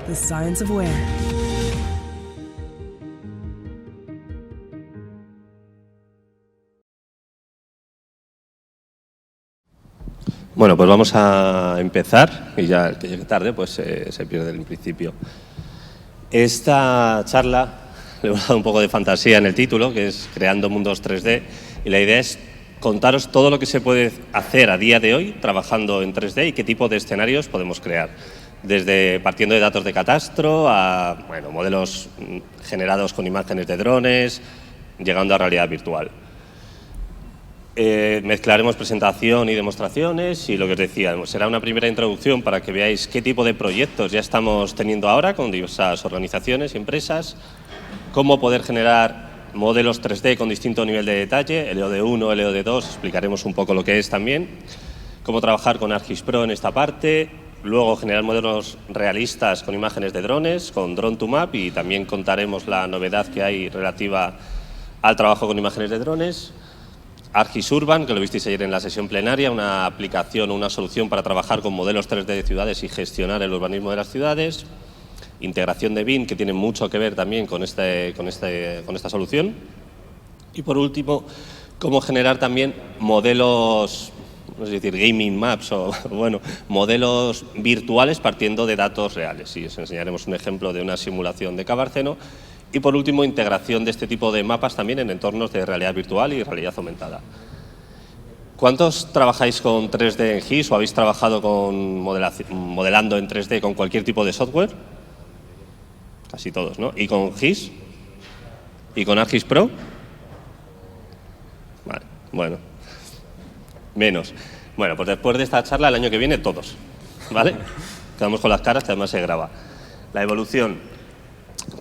the science of where. Bueno, pues vamos a empezar, y ya el que llegue tarde pues se pierde el principio. Esta charla le hemos dado un poco de fantasía en el título, que es Creando Mundos 3D, y la idea es contaros todo lo que se puede hacer a día de hoy trabajando en 3D y qué tipo de escenarios podemos crear. Desde partiendo de datos de catastro a modelos generados con imágenes de drones, llegando a realidad virtual. Mezclaremos presentación y demostraciones y lo que os decía, será una primera introducción para que veáis qué tipo de proyectos ya estamos teniendo ahora con diversas organizaciones y empresas, cómo poder generar modelos 3D con distinto nivel de detalle, LOD1, LOD2, explicaremos un poco lo que es también, cómo trabajar con ArcGIS Pro en esta parte, luego generar modelos realistas con imágenes de drones, con Drone2Map, y también contaremos la novedad que hay relativa al trabajo con imágenes de drones. ArcGIS Urban, que lo visteis ayer en la sesión plenaria, una aplicación, una solución para trabajar con modelos 3D de ciudades y gestionar el urbanismo de las ciudades. Integración de BIM, que tiene mucho que ver también con esta solución. Y por último, cómo generar también modelos, no sé decir gaming maps o modelos virtuales partiendo de datos reales. Y os enseñaremos un ejemplo de una simulación de Cabarceno. Y por último, integración de este tipo de mapas también en entornos de realidad virtual y realidad aumentada. ¿Cuántos trabajáis con 3D en GIS o habéis trabajado con modelando en 3D con cualquier tipo de software? Casi todos, ¿no? ¿Y con GIS? ¿Y con ArcGIS Pro? Vale, bueno. Menos. Bueno, pues después de esta charla, el año que viene, todos. ¿Vale? Quedamos con las caras, que además se graba. La evolución.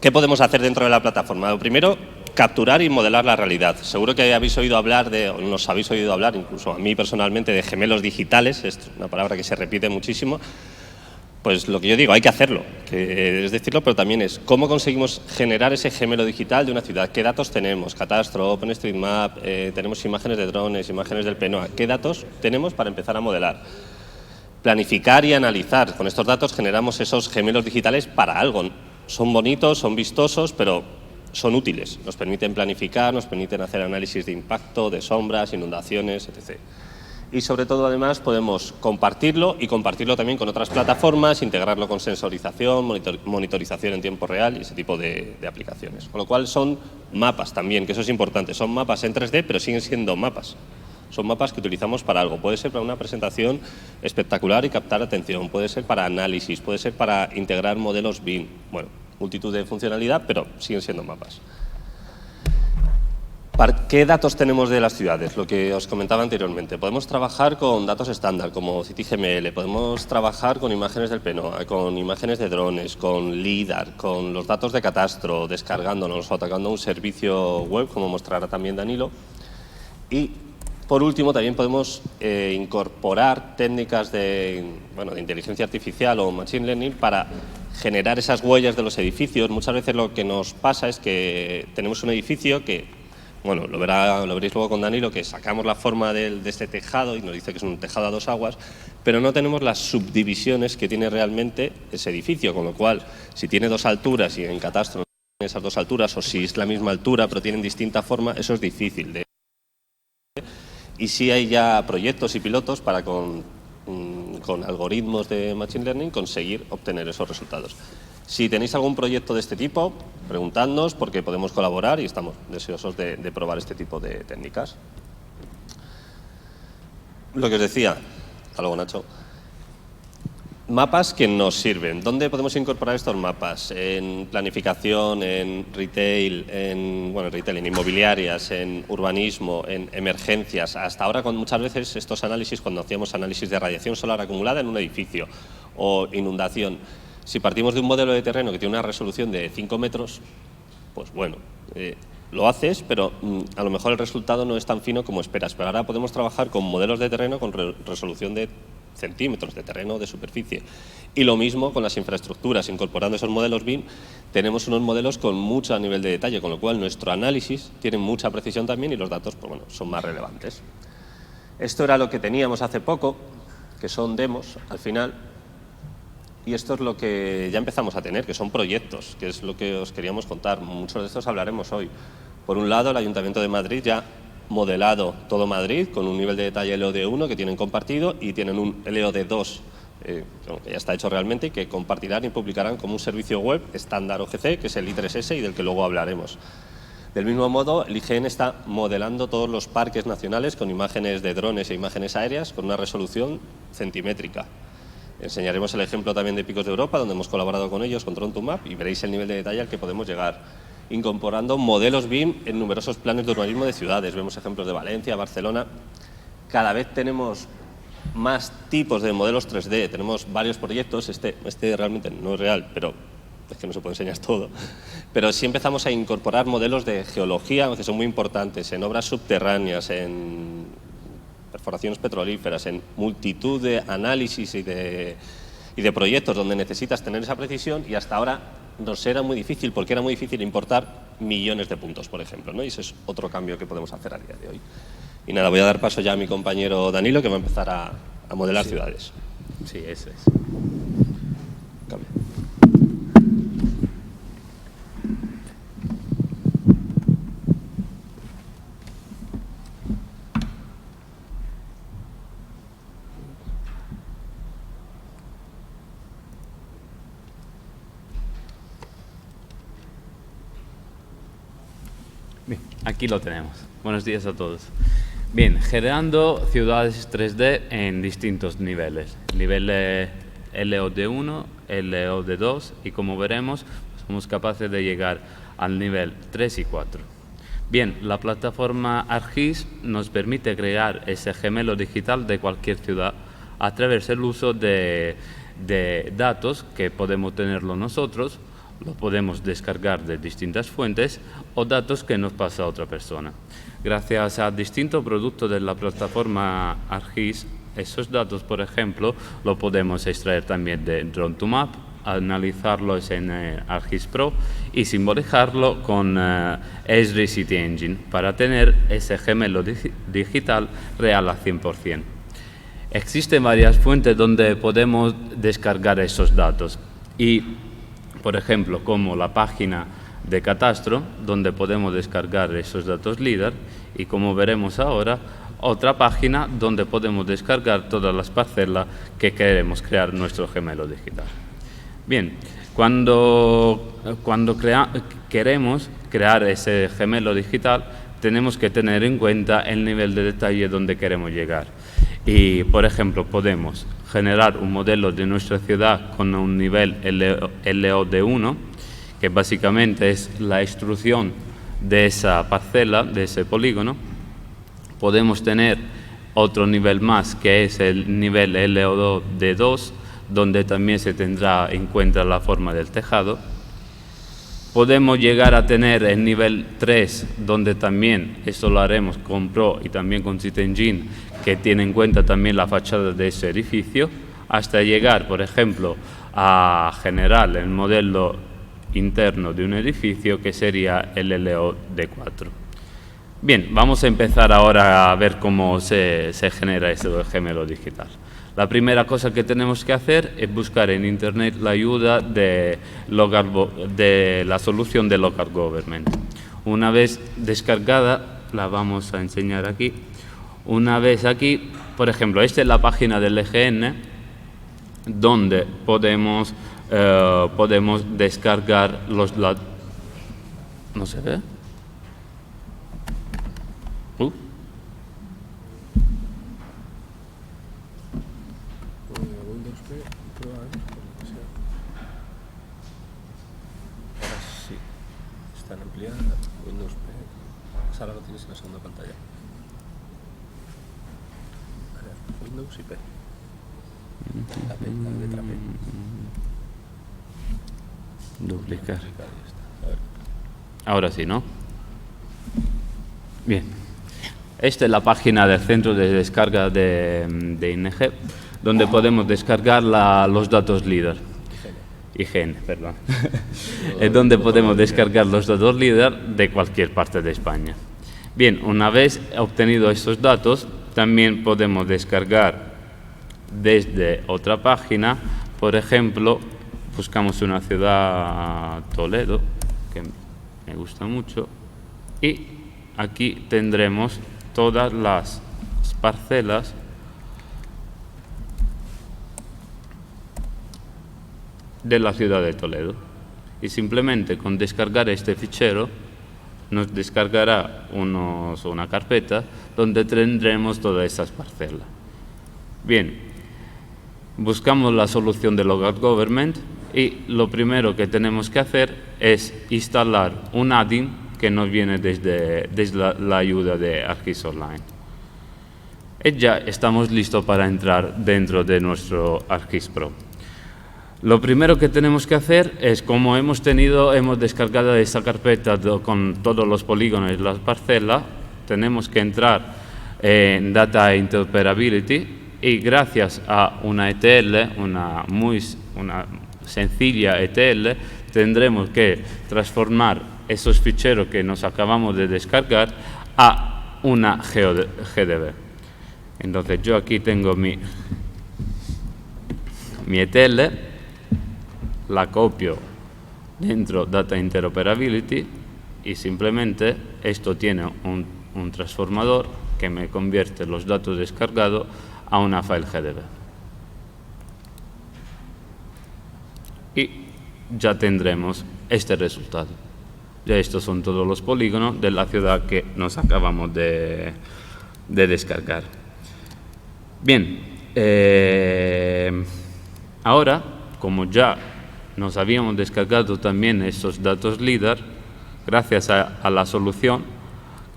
¿Qué podemos hacer dentro de la plataforma? Lo primero, capturar y modelar la realidad. Seguro que habéis oído hablar nos habéis oído hablar, incluso a mí personalmente, de gemelos digitales. Es una palabra que se repite muchísimo. Pues lo que yo digo, hay que hacerlo. Es decirlo, pero también es cómo conseguimos generar ese gemelo digital de una ciudad. ¿Qué datos tenemos? Catastro, OpenStreetMap, tenemos imágenes de drones, imágenes del PNOA. ¿Qué datos tenemos para empezar a modelar? Planificar y analizar. Con estos datos generamos esos gemelos digitales para algo. Son bonitos, son vistosos, pero son útiles. Nos permiten planificar, nos permiten hacer análisis de impacto, de sombras, inundaciones, etc. Y sobre todo, además, podemos compartirlo y compartirlo también con otras plataformas, integrarlo con sensorización, monitorización en tiempo real y ese tipo de aplicaciones. Con lo cual son mapas también, que eso es importante. Son mapas en 3D, pero siguen siendo mapas. Son mapas que utilizamos para algo. Puede ser para una presentación espectacular y captar atención. Puede ser para análisis. Puede ser para integrar modelos BIM. Bueno, multitud de funcionalidad, pero siguen siendo mapas. ¿Qué datos tenemos de las ciudades? Lo que os comentaba anteriormente. Podemos trabajar con datos estándar, como CityGML. Podemos trabajar con imágenes del PNOA, con imágenes de drones, con LIDAR, con los datos de catastro, descargándonos o atacando un servicio web, como mostrará también Danilo. Y por último, también podemos incorporar técnicas de inteligencia artificial o machine learning para generar esas huellas de los edificios. Muchas veces lo que nos pasa es que tenemos un edificio que, lo veréis luego con Danilo, que sacamos la forma de este tejado y nos dice que es un tejado a 2 aguas, pero no tenemos las subdivisiones que tiene realmente ese edificio, con lo cual, si tiene 2 alturas y en catastro no tiene esas 2 alturas, o si es la misma altura pero tienen distinta forma, eso es difícil de. Y sí hay ya proyectos y pilotos para con algoritmos de Machine Learning conseguir obtener esos resultados. Si tenéis algún proyecto de este tipo, preguntadnos porque podemos colaborar y estamos deseosos de probar este tipo de técnicas. Lo que os decía, hasta luego Nacho. Mapas que nos sirven. ¿Dónde podemos incorporar estos mapas? En planificación, en retail, en inmobiliarias, en urbanismo, en emergencias. Hasta ahora, muchas veces estos análisis, cuando hacíamos análisis de radiación solar acumulada en un edificio o inundación, si partimos de un modelo de terreno que tiene una resolución de 5 metros, pues lo haces, pero a lo mejor el resultado no es tan fino como esperas. Pero ahora podemos trabajar con modelos de terreno con resolución de centímetros de terreno, de superficie. Y lo mismo con las infraestructuras. Incorporando esos modelos BIM, tenemos unos modelos con mucho nivel de detalle, con lo cual nuestro análisis tiene mucha precisión también y los datos son más relevantes. Esto era lo que teníamos hace poco, que son demos al final. y esto es lo que ya empezamos a tener, que son proyectos, que es lo que os queríamos contar. Muchos de estos hablaremos hoy. Por un lado, el Ayuntamiento de Madrid ya modelado todo Madrid con un nivel de detalle LOD1 que tienen compartido y tienen un LOD2 que ya está hecho realmente y que compartirán y publicarán como un servicio web estándar OGC, que es el I3S y del que luego hablaremos. Del mismo modo, el IGN está modelando todos los parques nacionales con imágenes de drones e imágenes aéreas con una resolución centimétrica. Enseñaremos el ejemplo también de Picos de Europa, donde hemos colaborado con ellos, con Drone2Map, y veréis el nivel de detalle al que podemos llegar, incorporando modelos BIM en numerosos planes de urbanismo de ciudades. Vemos ejemplos de Valencia, Barcelona. Cada vez tenemos más tipos de modelos 3D, tenemos varios proyectos, este realmente no es real, pero es que no se puede enseñar todo, pero sí empezamos a incorporar modelos de geología que son muy importantes, en obras subterráneas, en perforaciones petrolíferas, en multitud de análisis y de proyectos donde necesitas tener esa precisión, y hasta ahora nos era muy difícil, porque era muy difícil importar millones de puntos, por ejemplo, ¿no? Y ese es otro cambio que podemos hacer a día de hoy. Y nada, voy a dar paso ya a mi compañero Danilo, que va a empezar a modelar ciudades. Sí, eso es. Cambia. Bien, aquí lo tenemos. Buenos días a todos. Bien, generando ciudades 3D en distintos niveles. Nivel LOD1, LOD2 y como veremos, somos capaces de llegar al nivel 3 y 4. Bien, la plataforma ArcGIS nos permite crear ese gemelo digital de cualquier ciudad a través del uso de datos que podemos tenerlo nosotros, lo podemos descargar de distintas fuentes o datos que nos pasa a otra persona. Gracias a distintos productos de la plataforma ArcGIS, esos datos, por ejemplo, lo podemos extraer también de Drone2Map, analizarlos en ArcGIS Pro y simbolizarlo con Esri City Engine para tener ese gemelo digital real al 100%. Existen varias fuentes donde podemos descargar esos datos y, por ejemplo, como la página de Catastro, donde podemos descargar esos datos LIDAR, y como veremos ahora, otra página donde podemos descargar todas las parcelas que queremos crear nuestro gemelo digital. Bien, cuando queremos crear ese gemelo digital, tenemos que tener en cuenta el nivel de detalle donde queremos llegar. Y, por ejemplo, podemos generar un modelo de nuestra ciudad con un nivel LOD1, que básicamente es la extrusión de esa parcela, de ese polígono. Podemos tener otro nivel más, que es el nivel LOD2, donde también se tendrá en cuenta la forma del tejado. Podemos llegar a tener el nivel 3, donde también, esto lo haremos con Pro y también con City Engine, que tiene en cuenta también la fachada de ese edificio, hasta llegar, por ejemplo, a generar el modelo interno de un edificio, que sería el LOD4. Bien, vamos a empezar ahora a ver cómo se genera ese gemelo digital. La primera cosa que tenemos que hacer es buscar en Internet la ayuda de la solución de Local Government. Una vez descargada, la vamos a enseñar aquí. Una vez aquí, por ejemplo, esta es la página del EGN, donde podemos descargar los datos. ¿No se ve? Windows P. Ahora lo tienes en la segunda pantalla. Windows y P. La P, la letra P. Duplicar. Ahora sí, ¿no? Bien. Esta es la página del centro de descarga de ING, donde podemos descargar los datos LIDAR. IGN, perdón. Es donde podemos descargar los datos LIDAR de cualquier parte de España. Bien, una vez obtenido estos datos, también podemos descargar desde otra página Por ejemplo, buscamos una ciudad, Toledo, que me gusta mucho, y aquí tendremos todas las parcelas de la ciudad de Toledo. Y simplemente con descargar este fichero nos descargará una carpeta donde tendremos todas esas parcelas. Bien, buscamos la solución de Local Government y lo primero que tenemos que hacer es instalar un add-in que nos viene desde la ayuda de ArcGIS Online. Y ya estamos listos para entrar dentro de nuestro ArcGIS Pro. Lo primero que tenemos que hacer es, como hemos descargado esta carpeta con todos los polígonos y las parcelas, tenemos que entrar en Data Interoperability y gracias a una ETL, una sencilla ETL, tendremos que transformar esos ficheros que nos acabamos de descargar a una GDB. Entonces yo aquí tengo mi ETL, la copio dentro Data Interoperability y simplemente esto tiene un transformador que me convierte los datos descargados a una file GDB. Y ya tendremos este resultado. Ya estos son todos los polígonos de la ciudad que nos acabamos de descargar. Bien, ahora, como ya nos habíamos descargado también estos datos LIDAR, gracias a la solución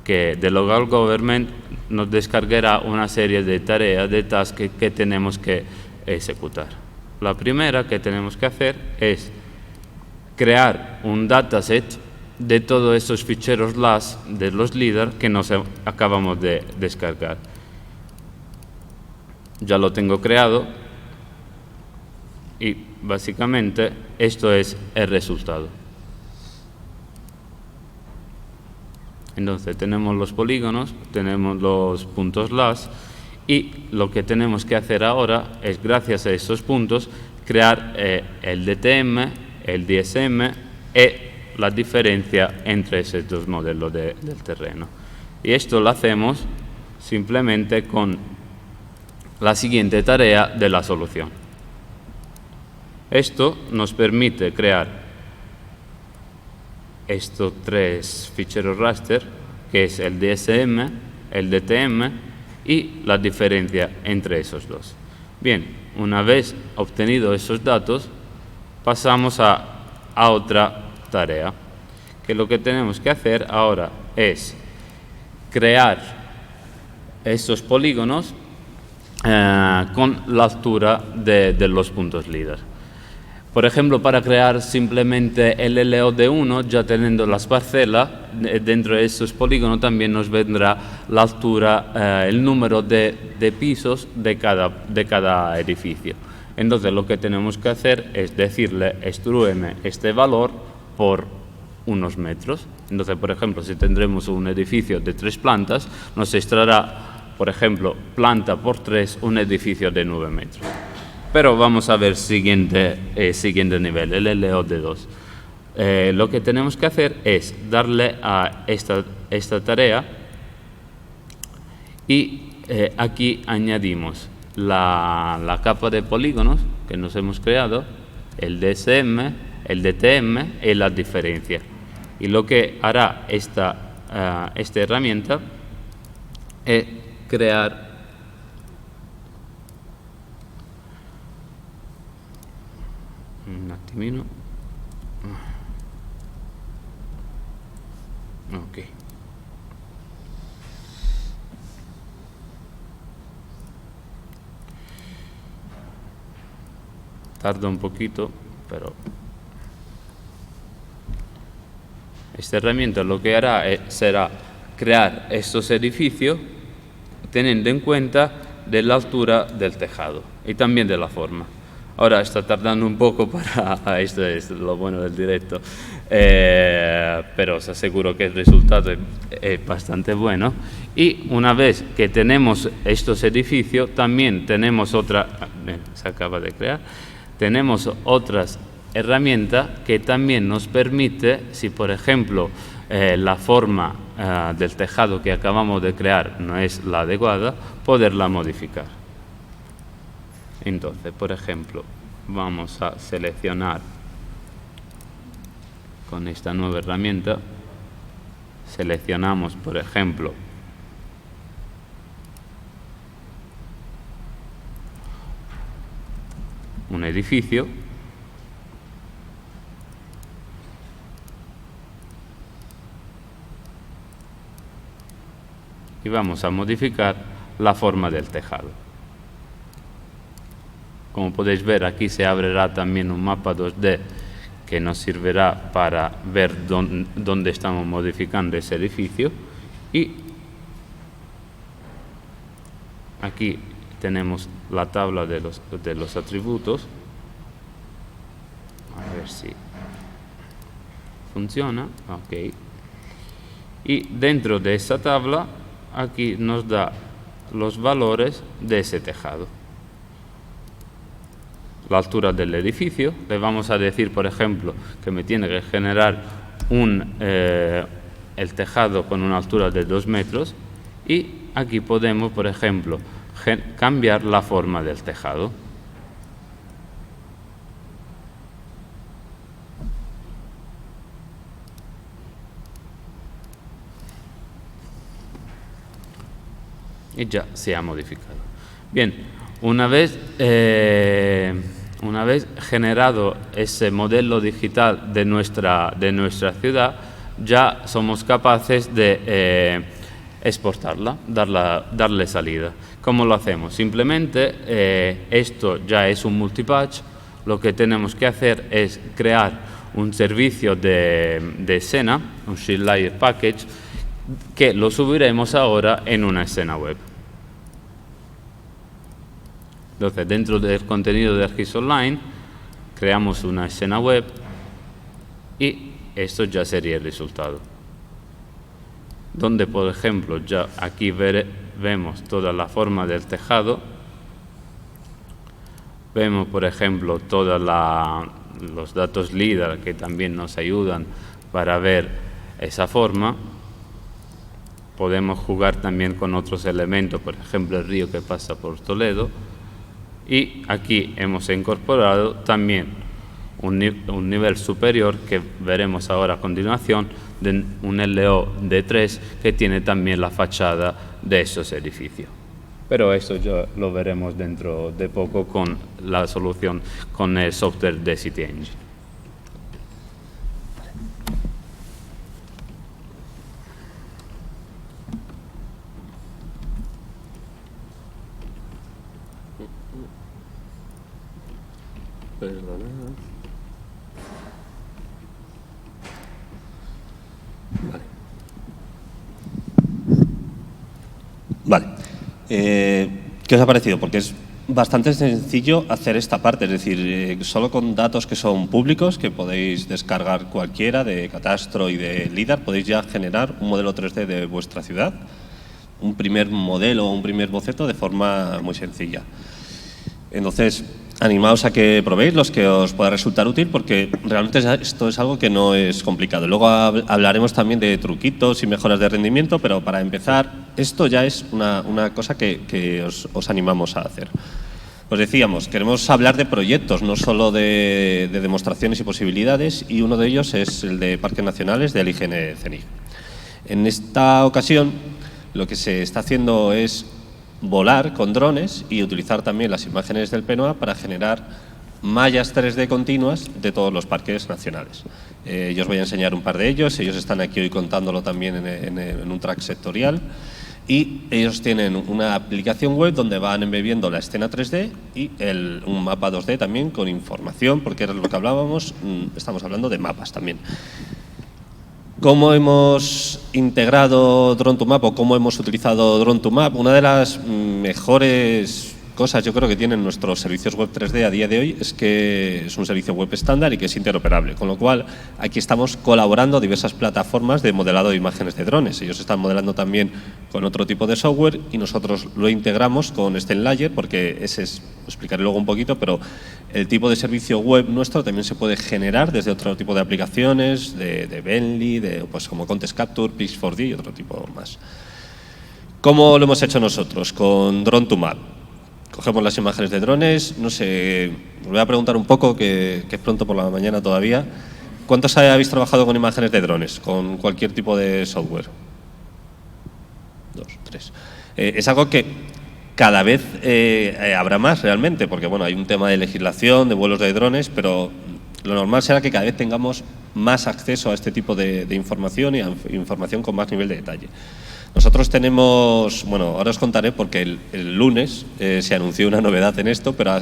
de Local Government nos descargará una serie de tareas, de tasks que tenemos que ejecutar. La primera que tenemos que hacer es crear un dataset de todos esos ficheros LAS de los LIDAR que nos acabamos de descargar. Ya lo tengo creado y básicamente esto es el resultado. Entonces tenemos los polígonos, tenemos los puntos LAS y lo que tenemos que hacer ahora es, gracias a estos puntos, crear el DTM, el DSM y la diferencia entre esos dos modelos del terreno. Y esto lo hacemos simplemente con la siguiente tarea de la solución. Esto nos permite crear estos tres ficheros raster, que es el DSM, el DTM y la diferencia entre esos dos. Bien, una vez obtenido esos datos, pasamos a otra tarea, que lo que tenemos que hacer ahora es crear esos polígonos con la altura de los puntos LIDAR. Por ejemplo, para crear simplemente el LOD1, ya teniendo las parcelas, dentro de esos polígonos también nos vendrá la altura, el número de pisos de cada edificio. Entonces lo que tenemos que hacer es decirle, extrúeme este valor por unos metros. Entonces, por ejemplo, si tendremos un edificio de 3 plantas, nos extraerá, por ejemplo, planta por 3, un edificio de 9 metros. Pero vamos a ver siguiente nivel, el LOD2. Lo que tenemos que hacer es darle a esta tarea y aquí añadimos la capa de polígonos que nos hemos creado, el DSM, el DTM y la diferencia. Y lo que hará esta herramienta es crear un attimino. Ok. Tarda un poquito, pero esta herramienta lo que hará será crear estos edificios teniendo en cuenta de la altura del tejado y también de la forma. Ahora está tardando un poco esto es lo bueno del directo, pero os aseguro que el resultado es bastante bueno. Y una vez que tenemos estos edificios, también tenemos se acaba de crear, tenemos otras herramientas que también nos permite, si por ejemplo la forma del tejado que acabamos de crear no es la adecuada, poderla modificar. Entonces, por ejemplo, vamos a seleccionar con esta nueva herramienta, seleccionamos, por ejemplo, un edificio y vamos a modificar la forma del tejado. Como podéis ver, aquí se abrirá también un mapa 2D que nos servirá para ver dónde estamos modificando ese edificio, y aquí tenemos la tabla de los atributos. A ver si funciona. Ok. Y dentro de esa tabla, aquí nos da los valores de ese tejado. La altura del edificio, le vamos a decir, por ejemplo, que me tiene que generar el tejado con una altura de 2 metros, y aquí podemos, por ejemplo, cambiar la forma del tejado. Y ya se ha modificado. Bien, una vez generado ese modelo digital de nuestra ciudad, ya somos capaces de exportarla, darle salida. ¿Cómo lo hacemos? Simplemente esto ya es un multipatch. Lo que tenemos que hacer es crear un servicio de escena, un Shield Layer Package, que lo subiremos ahora en una escena web. Entonces, dentro del contenido de ArcGIS Online, creamos una escena web y esto ya sería el resultado. Donde, por ejemplo, ya aquí vemos toda la forma del tejado. Vemos, por ejemplo, todos los datos LIDAR que también nos ayudan para ver esa forma. Podemos jugar también con otros elementos, por ejemplo, el río que pasa por Toledo. Y aquí hemos incorporado también un nivel superior que veremos ahora a continuación, de un LO D3 que tiene también la fachada de esos edificios. Pero eso ya lo veremos dentro de poco con la solución, con el software de City Engine. Perdona. Vale. ¿Qué os ha parecido? Porque es bastante sencillo hacer esta parte, es decir, solo con datos que son públicos, que podéis descargar cualquiera de Catastro y de LIDAR, podéis ya generar un modelo 3D de vuestra ciudad, un primer modelo o un primer boceto de forma muy sencilla. Entonces, animaos a que probéis los que os pueda resultar útil, porque realmente esto es algo que no es complicado. Luego hablaremos también de truquitos y mejoras de rendimiento, pero para empezar, esto ya es una cosa que os animamos a hacer. Os decíamos, queremos hablar de proyectos, no solo de demostraciones y posibilidades, y uno de ellos es el de Parques Nacionales del IGN CENIC. En esta ocasión, lo que se está haciendo es volar con drones y utilizar también las imágenes del PNOA para generar mallas 3D continuas de todos los parques nacionales. Yo os voy a enseñar un par de ellos, ellos están aquí hoy contándolo también en un track sectorial, y ellos tienen una aplicación web donde van embebiendo la escena 3D y un mapa 2D también con información, porque era lo que hablábamos, estamos hablando de mapas también. ¿Cómo hemos integrado Drone2Map o cómo hemos utilizado Drone2Map? Una de las mejores cosas yo creo que tienen nuestros servicios web 3D a día de hoy es que es un servicio web estándar y que es interoperable, con lo cual aquí estamos colaborando diversas plataformas de modelado de imágenes de drones. Ellos están modelando también con otro tipo de software y nosotros lo integramos con STEMlayer, porque ese es, lo explicaré luego un poquito, pero el tipo de servicio web nuestro también se puede generar desde otro tipo de aplicaciones, de Bentley, pues como Contest Capture, Pix4D y otro tipo más. ¿Cómo lo hemos hecho nosotros? Con Drone2Map. Cogemos las imágenes de drones, no sé, os voy a preguntar un poco, que es pronto por la mañana todavía. ¿Cuántos habéis trabajado con imágenes de drones, con cualquier tipo de software? 2, 3. Es algo que cada vez habrá más realmente, porque bueno, hay un tema de legislación, de vuelos de drones, pero lo normal será que cada vez tengamos más acceso a este tipo de información y a información con más nivel de detalle. Nosotros tenemos, bueno, ahora os contaré porque el lunes se anunció una novedad en esto, pero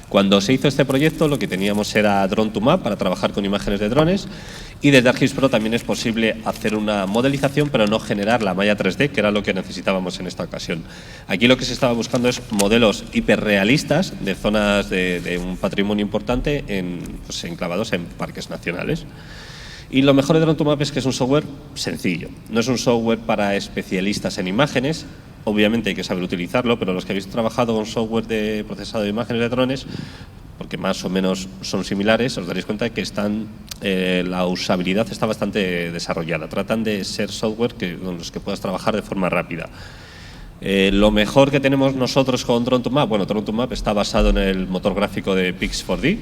cuando se hizo este proyecto lo que teníamos era Drone2Map para trabajar con imágenes de drones, y desde ArcGIS Pro también es posible hacer una modelización pero no generar la malla 3D, que era lo que necesitábamos en esta ocasión. Aquí lo que se estaba buscando es modelos hiperrealistas de zonas de un patrimonio importante pues, enclavados en parques nacionales. Y lo mejor de Drone2Map es que es un software sencillo. No es un software para especialistas en imágenes. Obviamente hay que saber utilizarlo, pero los que habéis trabajado con software de procesado de imágenes de drones, porque más o menos son similares, os daréis cuenta de que la usabilidad está bastante desarrollada. Tratan de ser software con los que puedas trabajar de forma rápida. Lo mejor que tenemos nosotros con Drone2Map, bueno, Drone2Map está basado en el motor gráfico de Pix4D,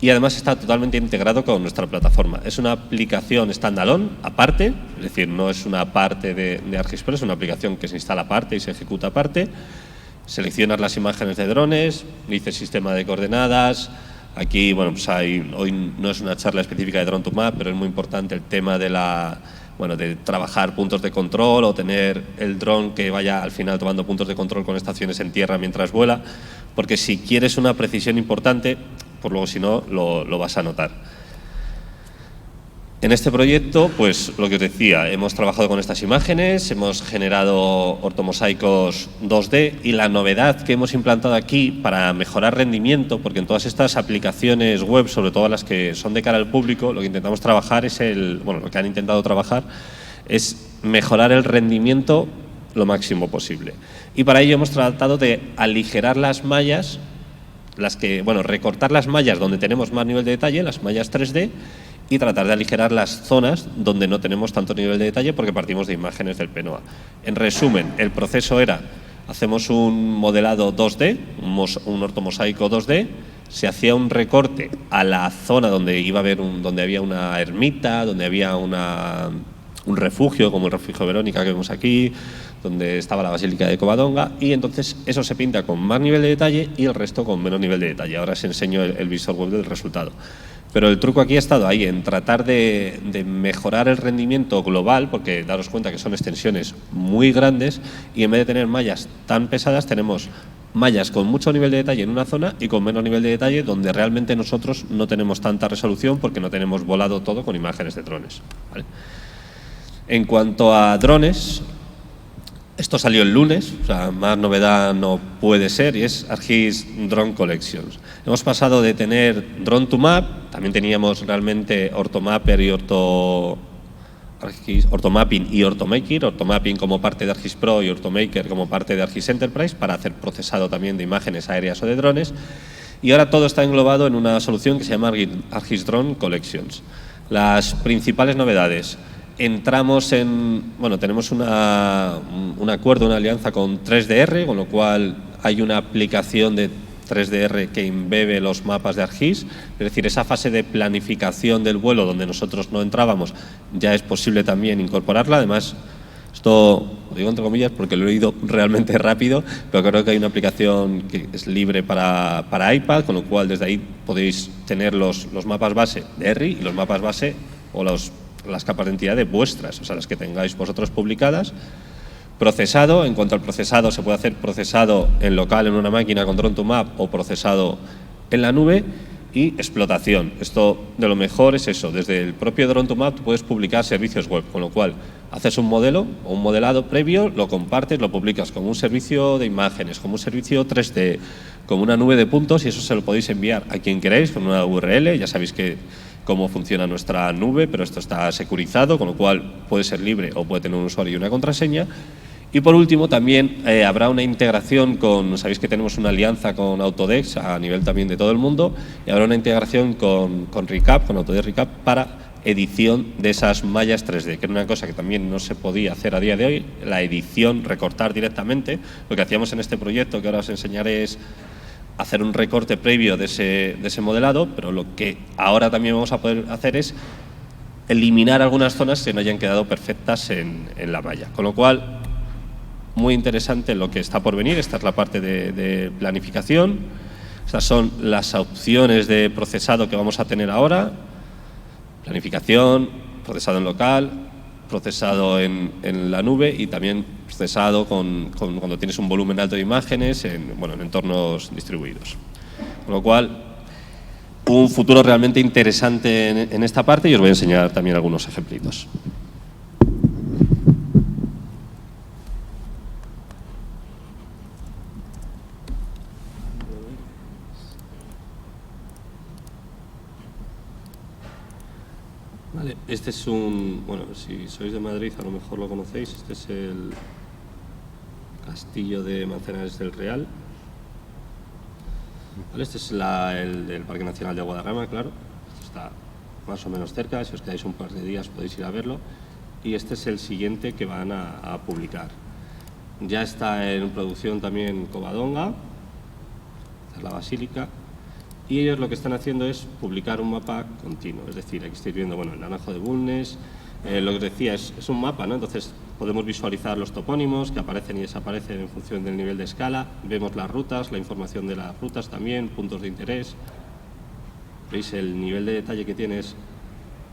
y además está totalmente integrado con nuestra plataforma. Es una aplicación standalone, aparte, es decir, no es una parte de ArcGIS Pro, es una aplicación que se instala aparte y se ejecuta aparte. Seleccionas las imágenes de drones, dice sistema de coordenadas. Aquí, bueno, pues hoy no es una charla específica de Drone2Map, pero es muy importante el tema de trabajar puntos de control o tener el dron que vaya al final tomando puntos de control con estaciones en tierra mientras vuela, porque si quieres una precisión importante, pues luego si no lo vas a notar. En este proyecto, pues lo que os decía, hemos trabajado con estas imágenes, hemos generado ortomosaicos 2D, y la novedad que hemos implantado aquí para mejorar rendimiento, porque en todas estas aplicaciones web, sobre todo las que son de cara al público, lo que intentamos trabajar es lo que han intentado trabajar es mejorar el rendimiento lo máximo posible. Y para ello hemos tratado de aligerar las mallas, recortar las mallas donde tenemos más nivel de detalle, las mallas 3D, y tratar de aligerar las zonas donde no tenemos tanto nivel de detalle porque partimos de imágenes del PNOA. En resumen, el proceso era, hacemos un modelado 2D, un ortomosaico 2D, se hacía un recorte a la zona donde donde había una ermita, donde había un refugio, como el refugio Verónica que vemos aquí, donde estaba la Basílica de Covadonga, y entonces eso se pinta con más nivel de detalle y el resto con menos nivel de detalle. Ahora os enseño el visor web del resultado. Pero el truco aquí ha estado ahí, en tratar de mejorar el rendimiento global, porque daros cuenta que son extensiones muy grandes y en vez de tener mallas tan pesadas tenemos mallas con mucho nivel de detalle en una zona y con menos nivel de detalle donde realmente nosotros no tenemos tanta resolución porque no tenemos volado todo con imágenes de drones, ¿vale? En cuanto a drones, esto salió el lunes, o sea, más novedad no puede ser, y es ArcGIS Drone Collections. Hemos pasado de tener Drone2Map, también teníamos realmente Ortomapper y Ortomapping y Ortomaker, Ortomapping como parte de ArcGIS Pro y Ortomaker como parte de ArcGIS Enterprise para hacer procesado también de imágenes aéreas o de drones, y ahora todo está englobado en una solución que se llama ArcGIS Drone Collections. Las principales novedades: entramos tenemos un acuerdo, una alianza con 3DR, con lo cual hay una aplicación de 3DR que embebe los mapas de ArcGIS, es decir, esa fase de planificación del vuelo donde nosotros no entrábamos, ya es posible también incorporarla. Además, esto lo digo entre comillas porque lo he oído realmente rápido, pero creo que hay una aplicación que es libre para iPad, con lo cual desde ahí podéis tener los mapas base de ERRI y los mapas base o las capas de entidad de vuestras, o sea, las que tengáis vosotros publicadas. Procesado, en cuanto al procesado, se puede hacer procesado en local en una máquina con Drone2Map o procesado en la nube. Y explotación, esto de lo mejor es eso, desde el propio Drone2Map tú puedes publicar servicios web, con lo cual haces un modelo o un modelado previo, lo compartes, lo publicas como un servicio de imágenes, como un servicio 3D, como una nube de puntos, y eso se lo podéis enviar a quien queráis con una URL. Ya sabéis cómo funciona nuestra nube, pero esto está securizado, con lo cual puede ser libre o puede tener un usuario y una contraseña. Y por último, también habrá una integración con, sabéis que tenemos una alianza con Autodesk a nivel también de todo el mundo, y habrá una integración con Recap, con Autodesk Recap, para edición de esas mallas 3D, que era una cosa que también no se podía hacer a día de hoy, la edición, recortar directamente. Lo que hacíamos en este proyecto, que ahora os enseñaré, es hacer un recorte previo de ese modelado, pero lo que ahora también vamos a poder hacer es eliminar algunas zonas que no hayan quedado perfectas en la malla. Con lo cual, muy interesante lo que está por venir. Esta es la parte de planificación. Estas son las opciones de procesado que vamos a tener ahora. Planificación, procesado en local, procesado en la nube y también procesado cuando tienes un volumen alto de imágenes en entornos distribuidos. Con lo cual, un futuro realmente interesante en esta parte, y os voy a enseñar también algunos ejemplitos. Vale, este es si sois de Madrid a lo mejor lo conocéis, este es el castillo de Manzanares del Real. Vale, este es el Parque Nacional de Guadarrama, claro, esto está más o menos cerca, si os quedáis un par de días podéis ir a verlo, y este es el siguiente que van a publicar. Ya está en producción también Covadonga, esta es la Basílica. Y ellos lo que están haciendo es publicar un mapa continuo, es decir, aquí estáis viendo el naranjo de Bulnes, lo que os decía, es un mapa, ¿no? Entonces podemos visualizar los topónimos que aparecen y desaparecen en función del nivel de escala, vemos las rutas, la información de las rutas también, puntos de interés. Veis el nivel de detalle que tiene es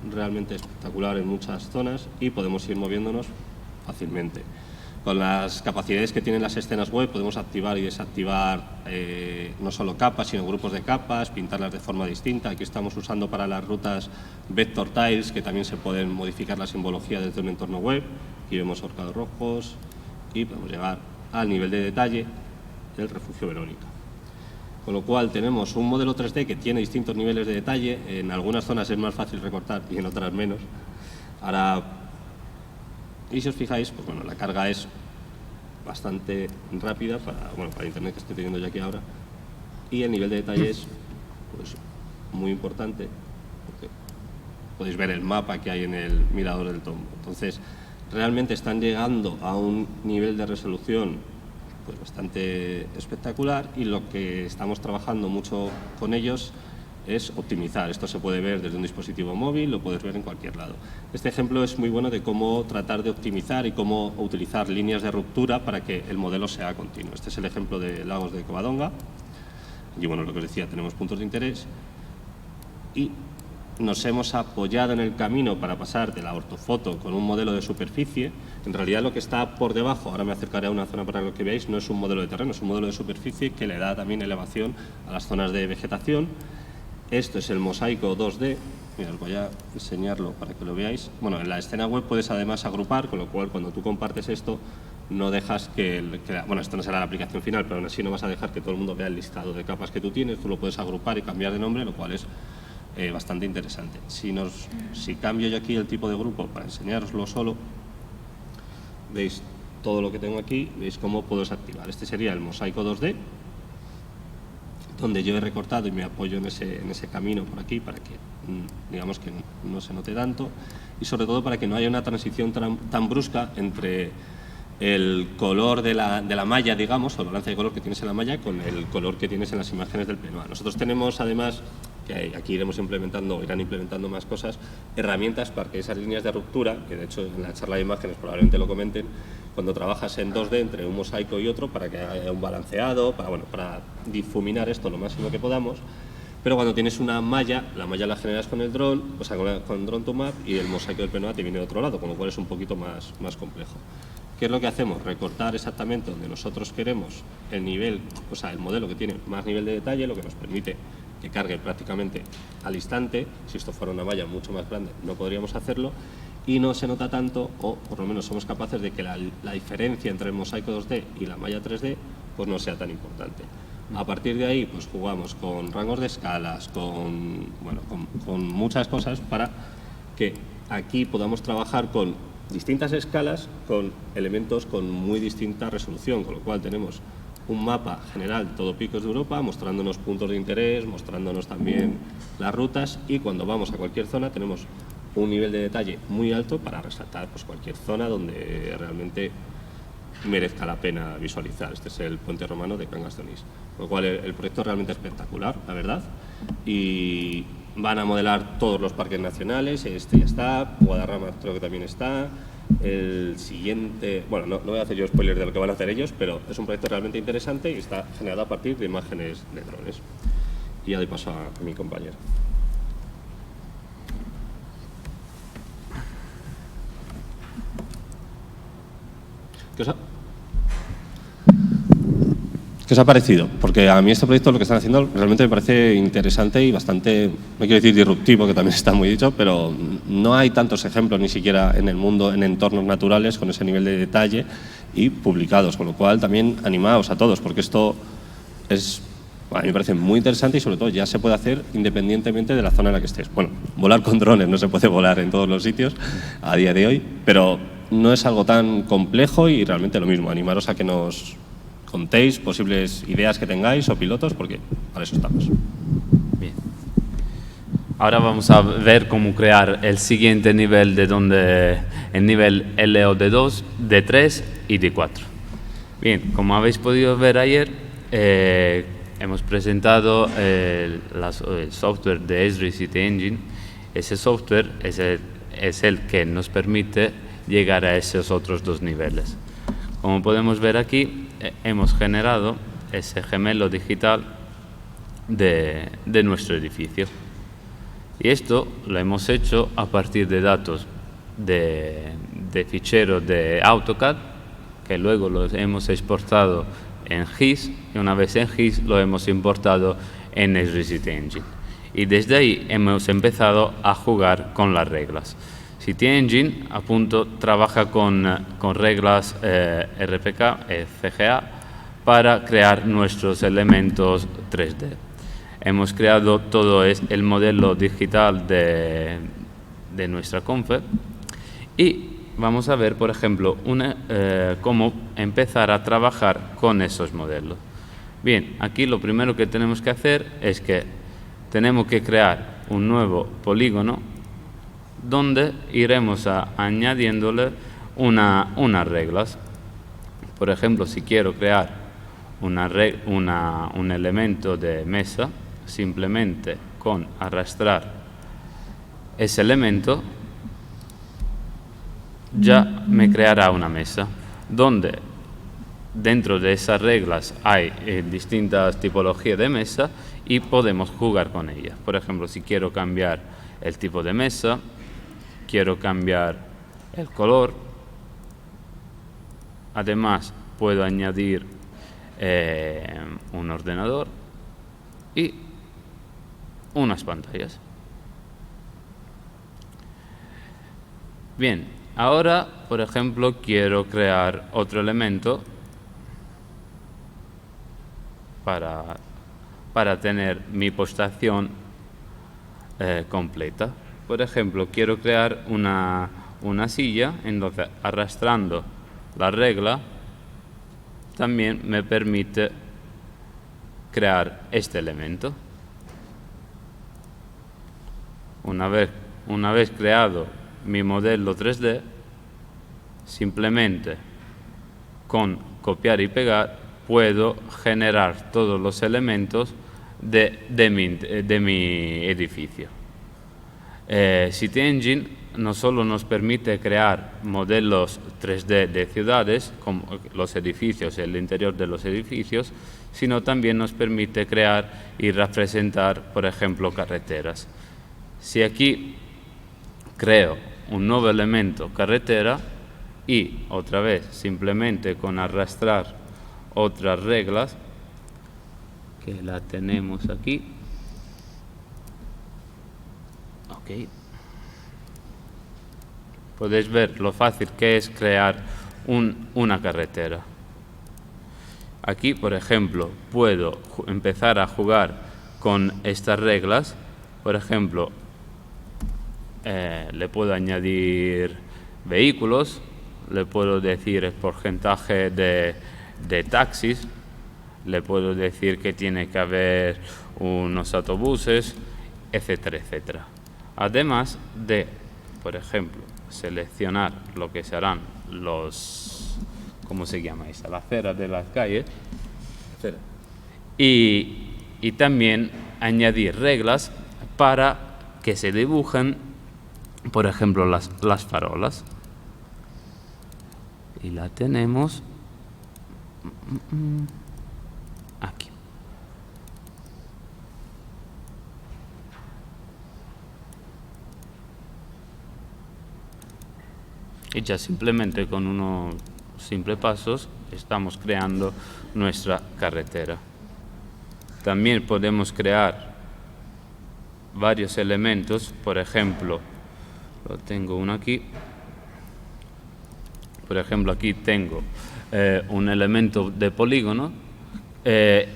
realmente espectacular en muchas zonas y podemos ir moviéndonos fácilmente. Con las capacidades que tienen las escenas web podemos activar y desactivar no solo capas, sino grupos de capas, pintarlas de forma distinta. Aquí estamos usando para las rutas vector tiles, que también se pueden modificar la simbología desde un entorno web. Aquí vemos horcados rojos y podemos llegar al nivel de detalle del refugio Verónica. Con lo cual tenemos un modelo 3D que tiene distintos niveles de detalle. En algunas zonas es más fácil recortar y en otras menos. Y si os fijáis, la carga es bastante rápida para internet que estoy teniendo yo aquí ahora, y el nivel de detalle es muy importante, porque podéis ver el mapa que hay en el mirador del Tombo. Entonces, realmente están llegando a un nivel de resolución bastante espectacular, y lo que estamos trabajando mucho con ellos es optimizar. Esto se puede ver desde un dispositivo móvil, lo puedes ver en cualquier lado. Este ejemplo es muy bueno de cómo tratar de optimizar y cómo utilizar líneas de ruptura para que el modelo sea continuo. Este es el ejemplo de Lagos de Covadonga. Y lo que os decía, tenemos puntos de interés y nos hemos apoyado en el camino para pasar de la ortofoto con un modelo de superficie. En realidad lo que está por debajo, ahora me acercaré a una zona para que veáis, no es un modelo de terreno, es un modelo de superficie que le da también elevación a las zonas de vegetación. Esto es el mosaico 2D, mira, os voy a enseñarlo para que lo veáis. En la escena web puedes además agrupar, con lo cual cuando tú compartes esto, no dejas esto no será la aplicación final, pero aún así no vas a dejar que todo el mundo vea el listado de capas que tú tienes, tú lo puedes agrupar y cambiar de nombre, lo cual es bastante interesante. Si cambio yo aquí el tipo de grupo para enseñároslo solo, veis todo lo que tengo aquí, veis cómo puedo desactivar. Este sería el mosaico 2D, donde yo he recortado y me apoyo en ese camino por aquí para que, digamos, que no se note tanto, y sobre todo para que no haya una transición tan brusca entre el color de la malla, digamos, o el balance de color que tienes en la malla con el color que tienes en las imágenes del plano. Nosotros tenemos además, que aquí irán implementando más cosas, herramientas para que esas líneas de ruptura, que de hecho en la charla de imágenes probablemente lo comenten, cuando trabajas en 2D entre un mosaico y otro, para que haya un balanceado, para difuminar esto lo máximo que podamos. Pero cuando tienes una malla, la malla la generas con el dron, con Drone to Map, y el mosaico del PNOA te viene de otro lado, con lo cual es un poquito más complejo. ¿Qué es lo que hacemos? Recortar exactamente donde nosotros queremos el nivel, el modelo que tiene más nivel de detalle, lo que nos permite que cargue prácticamente al instante. Si esto fuera una malla mucho más grande no podríamos hacerlo, y no se nota tanto, o por lo menos somos capaces de que la diferencia entre el mosaico 2D y la malla 3D pues no sea tan importante. A partir de ahí pues jugamos con rangos de escalas, con muchas cosas para que aquí podamos trabajar con distintas escalas, con elementos con muy distinta resolución, con lo cual tenemos un mapa general todo picos de Europa, mostrándonos puntos de interés, mostrándonos también las rutas, y cuando vamos a cualquier zona tenemos un nivel de detalle muy alto para resaltar pues cualquier zona donde realmente merezca la pena visualizar. Este es el puente romano de Cangas de Onís. Con lo cual el proyecto es realmente espectacular, la verdad, y van a modelar todos los parques nacionales. Este ya está, Guadarrama creo que también está. El siguiente, bueno, no voy a hacer yo spoiler de lo que van a hacer ellos, pero es un proyecto realmente interesante y está generado a partir de imágenes de drones. Y ya doy paso a mi compañero. ¿Qué os ha parecido? Porque a mí este proyecto, lo que están haciendo, realmente me parece interesante y bastante, no quiero decir disruptivo, que también está muy dicho, pero no hay tantos ejemplos ni siquiera en el mundo, en entornos naturales, con ese nivel de detalle y publicados, con lo cual también animaos a todos, porque esto es, a mí me parece muy interesante y sobre todo ya se puede hacer independientemente de la zona en la que estés. Bueno, volar con drones no se puede volar en todos los sitios a día de hoy, pero no es algo tan complejo y realmente lo mismo, animaros a que nos contéis posibles ideas que tengáis o pilotos, porque para eso estamos. Bien. Ahora vamos a ver cómo crear el siguiente nivel el nivel LOD2, D3 y D4. Bien, como habéis podido ver ayer, hemos presentado el software de Esri City Engine. Ese software es el que nos permite llegar a esos otros dos niveles. Como podemos ver aquí, hemos generado ese gemelo digital de nuestro edificio. Y esto lo hemos hecho a partir de datos de ficheros de AutoCAD, que luego los hemos exportado en GIS, y una vez en GIS lo hemos importado en Esri City Engine. Y desde ahí hemos empezado a jugar con las reglas. City Engine, appunto, trabaja con reglas RPK, CGA, para crear nuestros elementos 3D. Hemos creado todo el modelo digital de nuestra confe y vamos a ver, por ejemplo, cómo empezar a trabajar con esos modelos. Bien, aquí lo primero que tenemos que hacer es que tenemos que crear un nuevo polígono donde iremos añadiéndole unas reglas. Por ejemplo, si quiero crear un elemento de mesa, simplemente con arrastrar ese elemento ya me creará una mesa, donde dentro de esas reglas hay distintas tipologías de mesa y podemos jugar con ellas. Por ejemplo, si quiero cambiar el tipo de mesa, quiero cambiar el color, además puedo añadir un ordenador y unas pantallas. Bien, ahora, por ejemplo, quiero crear otro elemento para tener mi postación completa. Por ejemplo, quiero crear una silla, entonces arrastrando la regla también me permite crear este elemento. Una vez creado mi modelo 3D, simplemente con copiar y pegar puedo generar todos los elementos de mi edificio. City Engine no solo nos permite crear modelos 3D de ciudades, como los edificios, el interior de los edificios, sino también nos permite crear y representar, por ejemplo, carreteras. Si aquí creo un nuevo elemento carretera y otra vez simplemente con arrastrar otras reglas, que la tenemos aquí, ok. podéis ver lo fácil que es crear una carretera. Aquí, por ejemplo, puedo empezar a jugar con estas reglas. Por ejemplo, le puedo añadir vehículos, le puedo decir el porcentaje de taxis, le puedo decir que tiene que haber unos autobuses, etcétera, etcétera. Además de, por ejemplo, seleccionar lo que serán los, ¿cómo se llama esa? La acera de las calles. Acera. Y también añadir reglas para que se dibujen, por ejemplo, las farolas. Y la tenemos aquí. Y ya simplemente con unos simples pasos estamos creando nuestra carretera. También podemos crear varios elementos, por ejemplo, lo tengo uno aquí. Por ejemplo, aquí tengo un elemento de polígono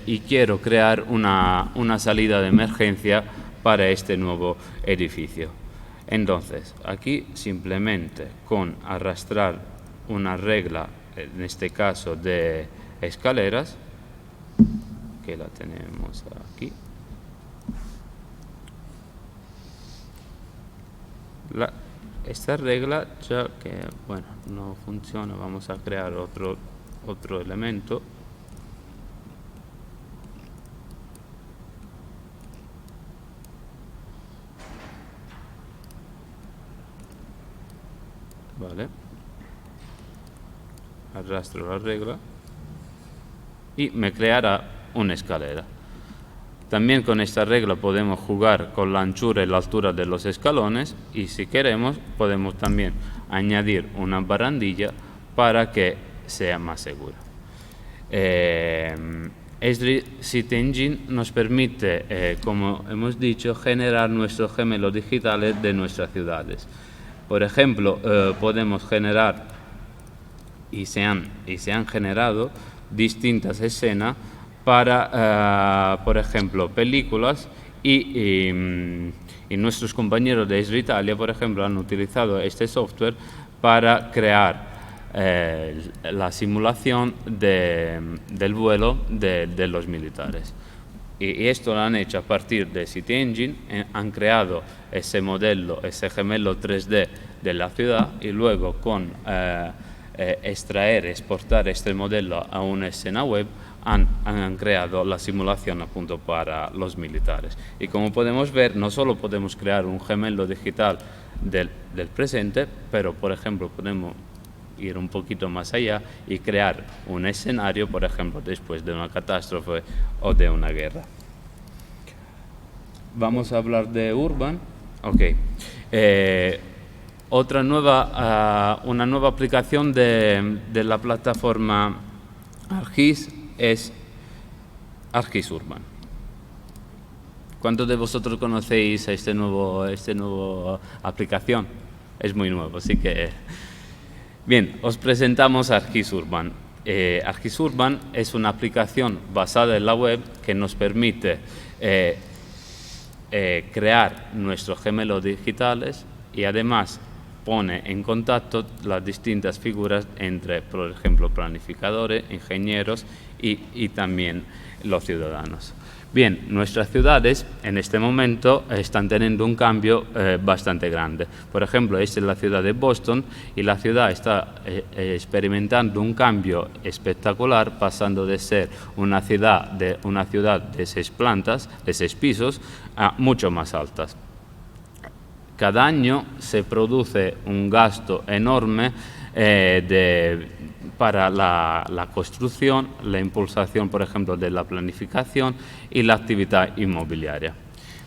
y quiero crear una salida de emergencia para este nuevo edificio. Entonces, aquí simplemente con arrastrar una regla, en este caso de escaleras, que la tenemos aquí, esta regla ya que bueno no funciona, vamos a crear otro elemento. Vale, arrastro la regla y me creará una escalera. También con esta regla podemos jugar con la anchura y la altura de los escalones, y si queremos podemos también añadir una barandilla para que sea más segura. Esri City Engine nos permite, como hemos dicho, generar nuestros gemelos digitales de nuestras ciudades. Por ejemplo, podemos generar, y se han generado, distintas escenas para, por ejemplo, películas, y nuestros compañeros de Esri Italia, por ejemplo, han utilizado este software para crear la simulación del vuelo de los militares. Y esto lo han hecho a partir de City Engine, han creado ese modelo, ese gemelo 3D de la ciudad, y luego con exportar este modelo a una escena web, han creado la simulación a punto para los militares. Y como podemos ver, no solo podemos crear un gemelo digital del presente, pero por ejemplo podemos ir un poquito más allá y crear un escenario, por ejemplo, después de una catástrofe o de una guerra. Vamos a hablar de Urban. Ok. Una nueva aplicación de la plataforma ArcGIS es ArcGIS Urban. ¿Cuántos de vosotros conocéis esta nueva aplicación? Es muy nuevo, así que... Bien, os presentamos ArcGIS Urban. ArcGIS Urban es una aplicación basada en la web que nos permite crear nuestros gemelos digitales, y además pone en contacto las distintas figuras entre, por ejemplo, planificadores, ingenieros y también los ciudadanos. Bien, nuestras ciudades en este momento están teniendo un cambio bastante grande. Por ejemplo, esta es la ciudad de Boston, y la ciudad está experimentando un cambio espectacular, pasando de ser una ciudad de 6 plantas, de 6 pisos, a mucho más altas. Cada año se produce un gasto enorme para la construcción, la impulsación, por ejemplo, de la planificación y la actividad inmobiliaria.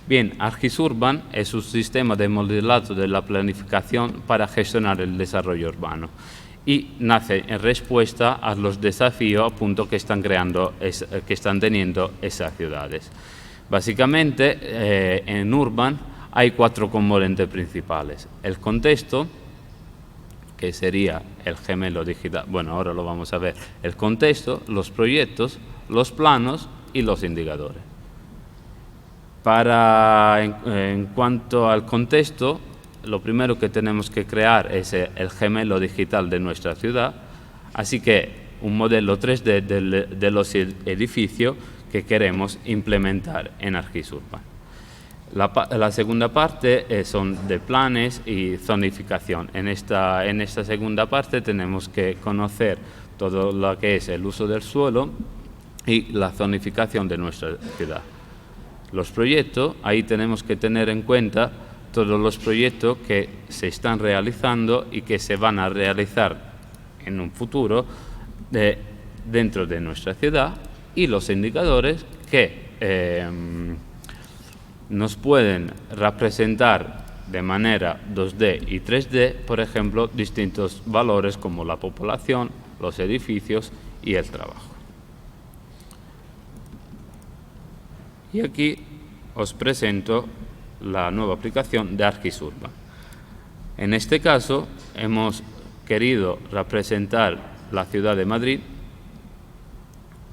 Bien, ArcGIS Urban es un sistema de modelado de la planificación para gestionar el desarrollo urbano, y nace en respuesta a los desafíos que están teniendo esas ciudades. Básicamente, en Urban hay 4 componentes principales: el contexto, que sería el gemelo digital. Bueno, ahora lo vamos a ver. El contexto, los proyectos, los planos y los indicadores. En cuanto al contexto, lo primero que tenemos que crear es el gemelo digital de nuestra ciudad, así que un modelo 3D de los edificios que queremos implementar en ArcGIS Urban. La segunda parte son de planes y zonificación. En esta segunda parte tenemos que conocer todo lo que es el uso del suelo y la zonificación de nuestra ciudad. Los proyectos, ahí tenemos que tener en cuenta todos los proyectos que se están realizando y que se van a realizar en un futuro dentro de nuestra ciudad, y los indicadores que nos pueden representar de manera 2D y 3D, por ejemplo, distintos valores como la población, los edificios y el trabajo. Y aquí os presento la nueva aplicación de ArcGIS Urban. En este caso hemos querido representar la ciudad de Madrid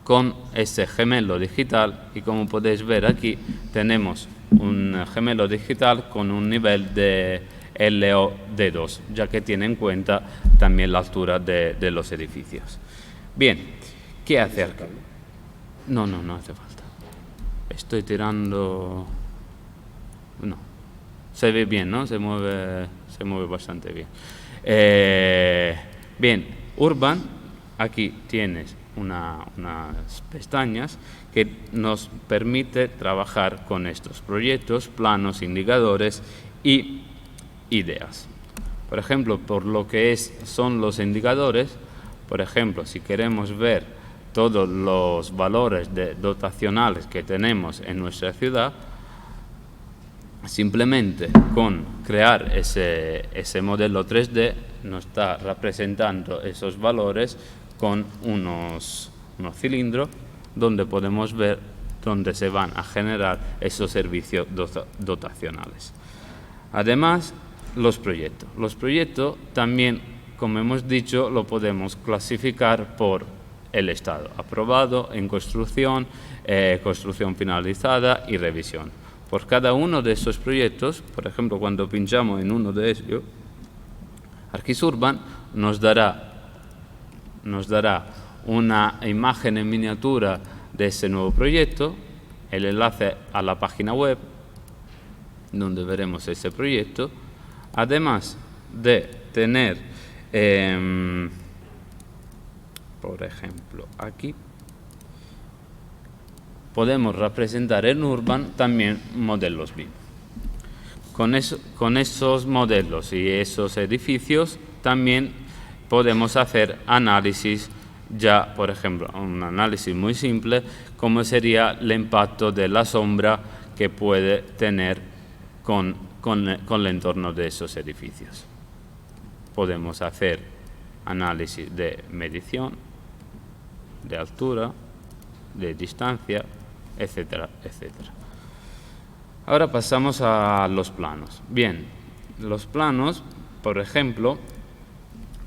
con ese gemelo digital, y como podéis ver aquí tenemos un gemelo digital con un nivel de LOD2, ya que tiene en cuenta también la altura de los edificios. Bien, ¿qué hacer? No hace falta. Estoy tirando... No, se ve bien, ¿no? Se mueve bastante bien. Bien, Urban, aquí tienes unas pestañas que nos permite trabajar con estos proyectos, planos, indicadores y ideas. Por ejemplo, por lo que son los indicadores, por ejemplo, si queremos ver todos los valores dotacionales que tenemos en nuestra ciudad, simplemente con crear ese modelo 3D nos está representando esos valores con unos cilindros donde podemos ver dónde se van a generar esos servicios dotacionales. Además, los proyectos. Los proyectos también, como hemos dicho, lo podemos clasificar por el estado: aprobado, en construcción, construcción finalizada y revisión. Por cada uno de esos proyectos, por ejemplo, cuando pinchamos en uno de ellos, ArcGIS Urban nos dará una imagen en miniatura de ese nuevo proyecto, el enlace a la página web donde veremos ese proyecto, además de tener, por ejemplo, aquí podemos representar en Urban también modelos BIM. Con esos modelos y esos edificios también podemos hacer análisis, ya por ejemplo, un análisis muy simple, como sería el impacto de la sombra que puede tener con el entorno de esos edificios. Podemos hacer análisis de medición, de altura, de distancia, etcétera, etcétera. Ahora pasamos a los planos. Bien, los planos, por ejemplo,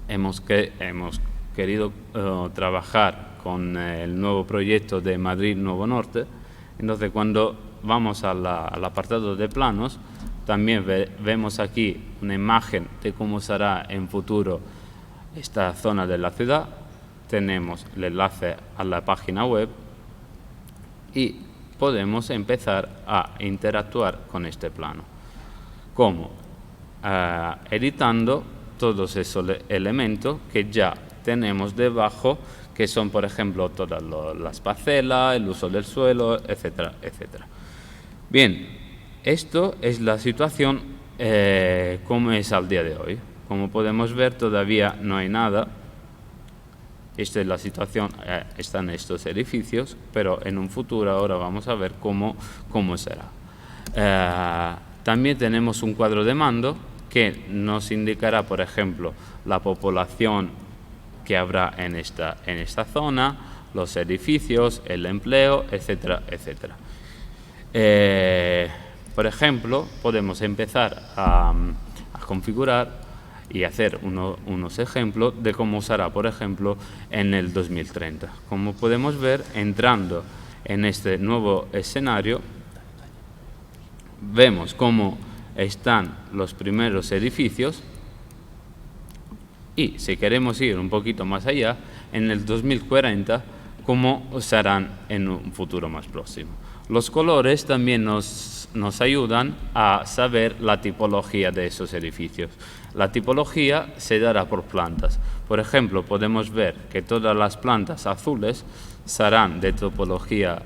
hemos querido trabajar con el nuevo proyecto de Madrid Nuevo Norte. Entonces, cuando vamos al apartado de planos, también vemos aquí una imagen de cómo será en futuro esta zona de la ciudad. Tenemos el enlace a la página web y podemos empezar a interactuar con este plano. ¿Cómo? Editando todos esos elementos que ya tenemos debajo, que son, por ejemplo, todas las parcelas, el uso del suelo, etcétera, etcétera. Bien, esto es la situación como es al día de hoy. Como podemos ver, todavía no hay nada. Esta es la situación, están estos edificios, pero en un futuro ahora vamos a ver cómo será. También tenemos un cuadro de mando que nos indicará, por ejemplo, la población que habrá en esta zona, los edificios, el empleo, etcétera, etcétera. Por ejemplo, podemos empezar a configurar y hacer unos ejemplos de cómo será, por ejemplo, en el 2030. Como podemos ver, entrando en este nuevo escenario, vemos cómo están los primeros edificios y si queremos ir un poquito más allá, en el 2040, cómo serán en un futuro más próximo. Los colores también nos ayudan a saber la tipología de esos edificios. La tipología se dará por plantas. Por ejemplo, podemos ver que todas las plantas azules serán de tipología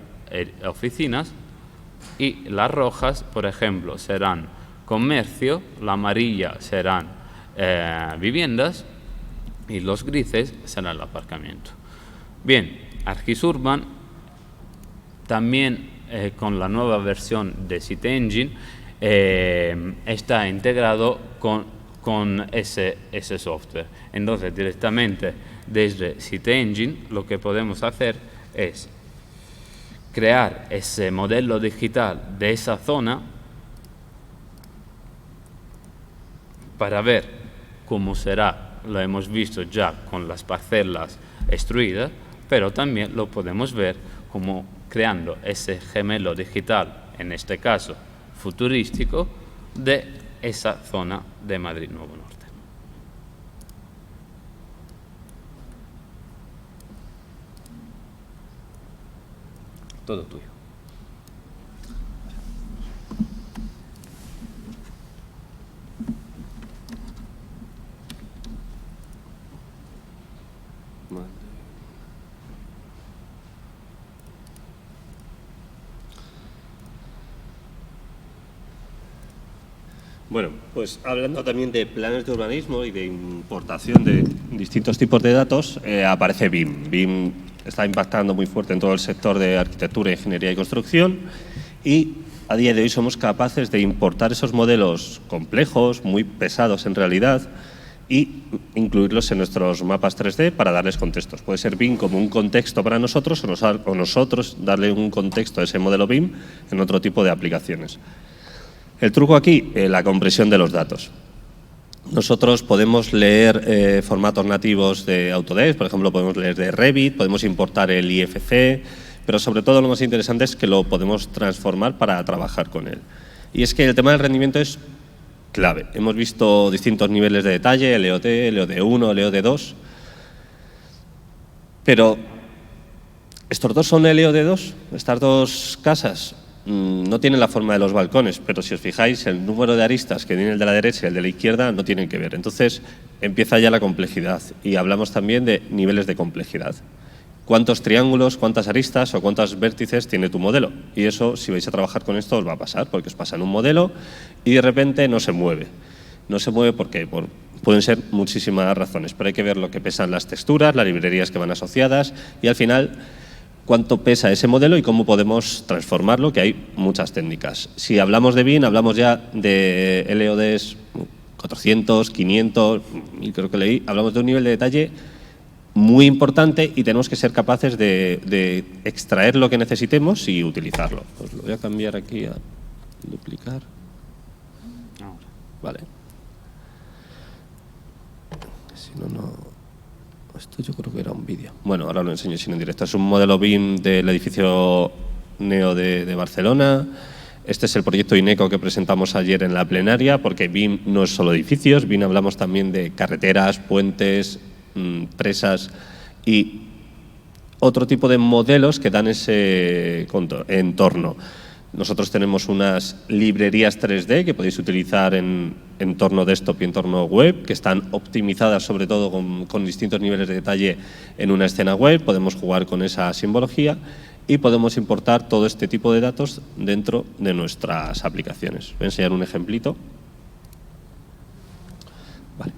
oficinas y las rojas, por ejemplo, serán comercio, la amarilla serán viviendas y los grises serán el aparcamiento. Bien, ArcGIS-Urban también con la nueva versión de CityEngine está integrado con ese software. Entonces, directamente desde CityEngine lo que podemos hacer es crear ese modelo digital de esa zona para ver cómo será. Lo hemos visto ya con las parcelas extruidas, pero también lo podemos ver como creando ese gemelo digital, en este caso futurístico, de esa zona de Madrid Nuevo Norte. Todo tuyo. Bueno, pues hablando también de planes de urbanismo y de importación de distintos tipos de datos, aparece BIM. BIM está impactando muy fuerte en todo el sector de arquitectura, ingeniería y construcción y a día de hoy somos capaces de importar esos modelos complejos, muy pesados en realidad, y incluirlos en nuestros mapas 3D para darles contextos. Puede ser BIM como un contexto para nosotros o nosotros darle un contexto a ese modelo BIM en otro tipo de aplicaciones. El truco aquí, la compresión de los datos. Nosotros podemos leer formatos nativos de Autodesk, por ejemplo, podemos leer de Revit, podemos importar el IFC, pero sobre todo lo más interesante es que lo podemos transformar para trabajar con él. Y es que el tema del rendimiento es clave. Hemos visto distintos niveles de detalle, LOD, LOD1, LOD2, pero ¿estos dos son LOD2? ¿Estas dos casas? No tienen la forma de los balcones, pero si os fijáis, el número de aristas que tiene el de la derecha y el de la izquierda no tienen que ver. Entonces empieza ya la complejidad y hablamos también de niveles de complejidad. ¿Cuántos triángulos, cuántas aristas o cuántos vértices tiene tu modelo? Y eso, si vais a trabajar con esto, os va a pasar, porque os pasa en un modelo y de repente no se mueve. No se mueve porque pueden ser muchísimas razones, pero hay que ver lo que pesan las texturas, las librerías que van asociadas y al final cuánto pesa ese modelo y cómo podemos transformarlo, que hay muchas técnicas. Si hablamos de BIM, hablamos ya de LODs 400, 500, y creo que leí, hablamos de un nivel de detalle muy importante y tenemos que ser capaces de extraer lo que necesitemos y utilizarlo. Pues lo voy a cambiar aquí a duplicar. Vale. Si no, no... Esto yo creo que era un vídeo. Bueno, ahora lo enseño sin en directo. Es un modelo BIM del edificio NEO de Barcelona. Este es el proyecto INECO que presentamos ayer en la plenaria, porque BIM no es solo edificios, BIM hablamos también de carreteras, puentes, presas y otro tipo de modelos que dan ese entorno. Nosotros tenemos unas librerías 3D que podéis utilizar en entorno desktop y entorno web, que están optimizadas sobre todo con distintos niveles de detalle en una escena web. Podemos jugar con esa simbología y podemos importar todo este tipo de datos dentro de nuestras aplicaciones. Voy a enseñar un ejemplito. Vale.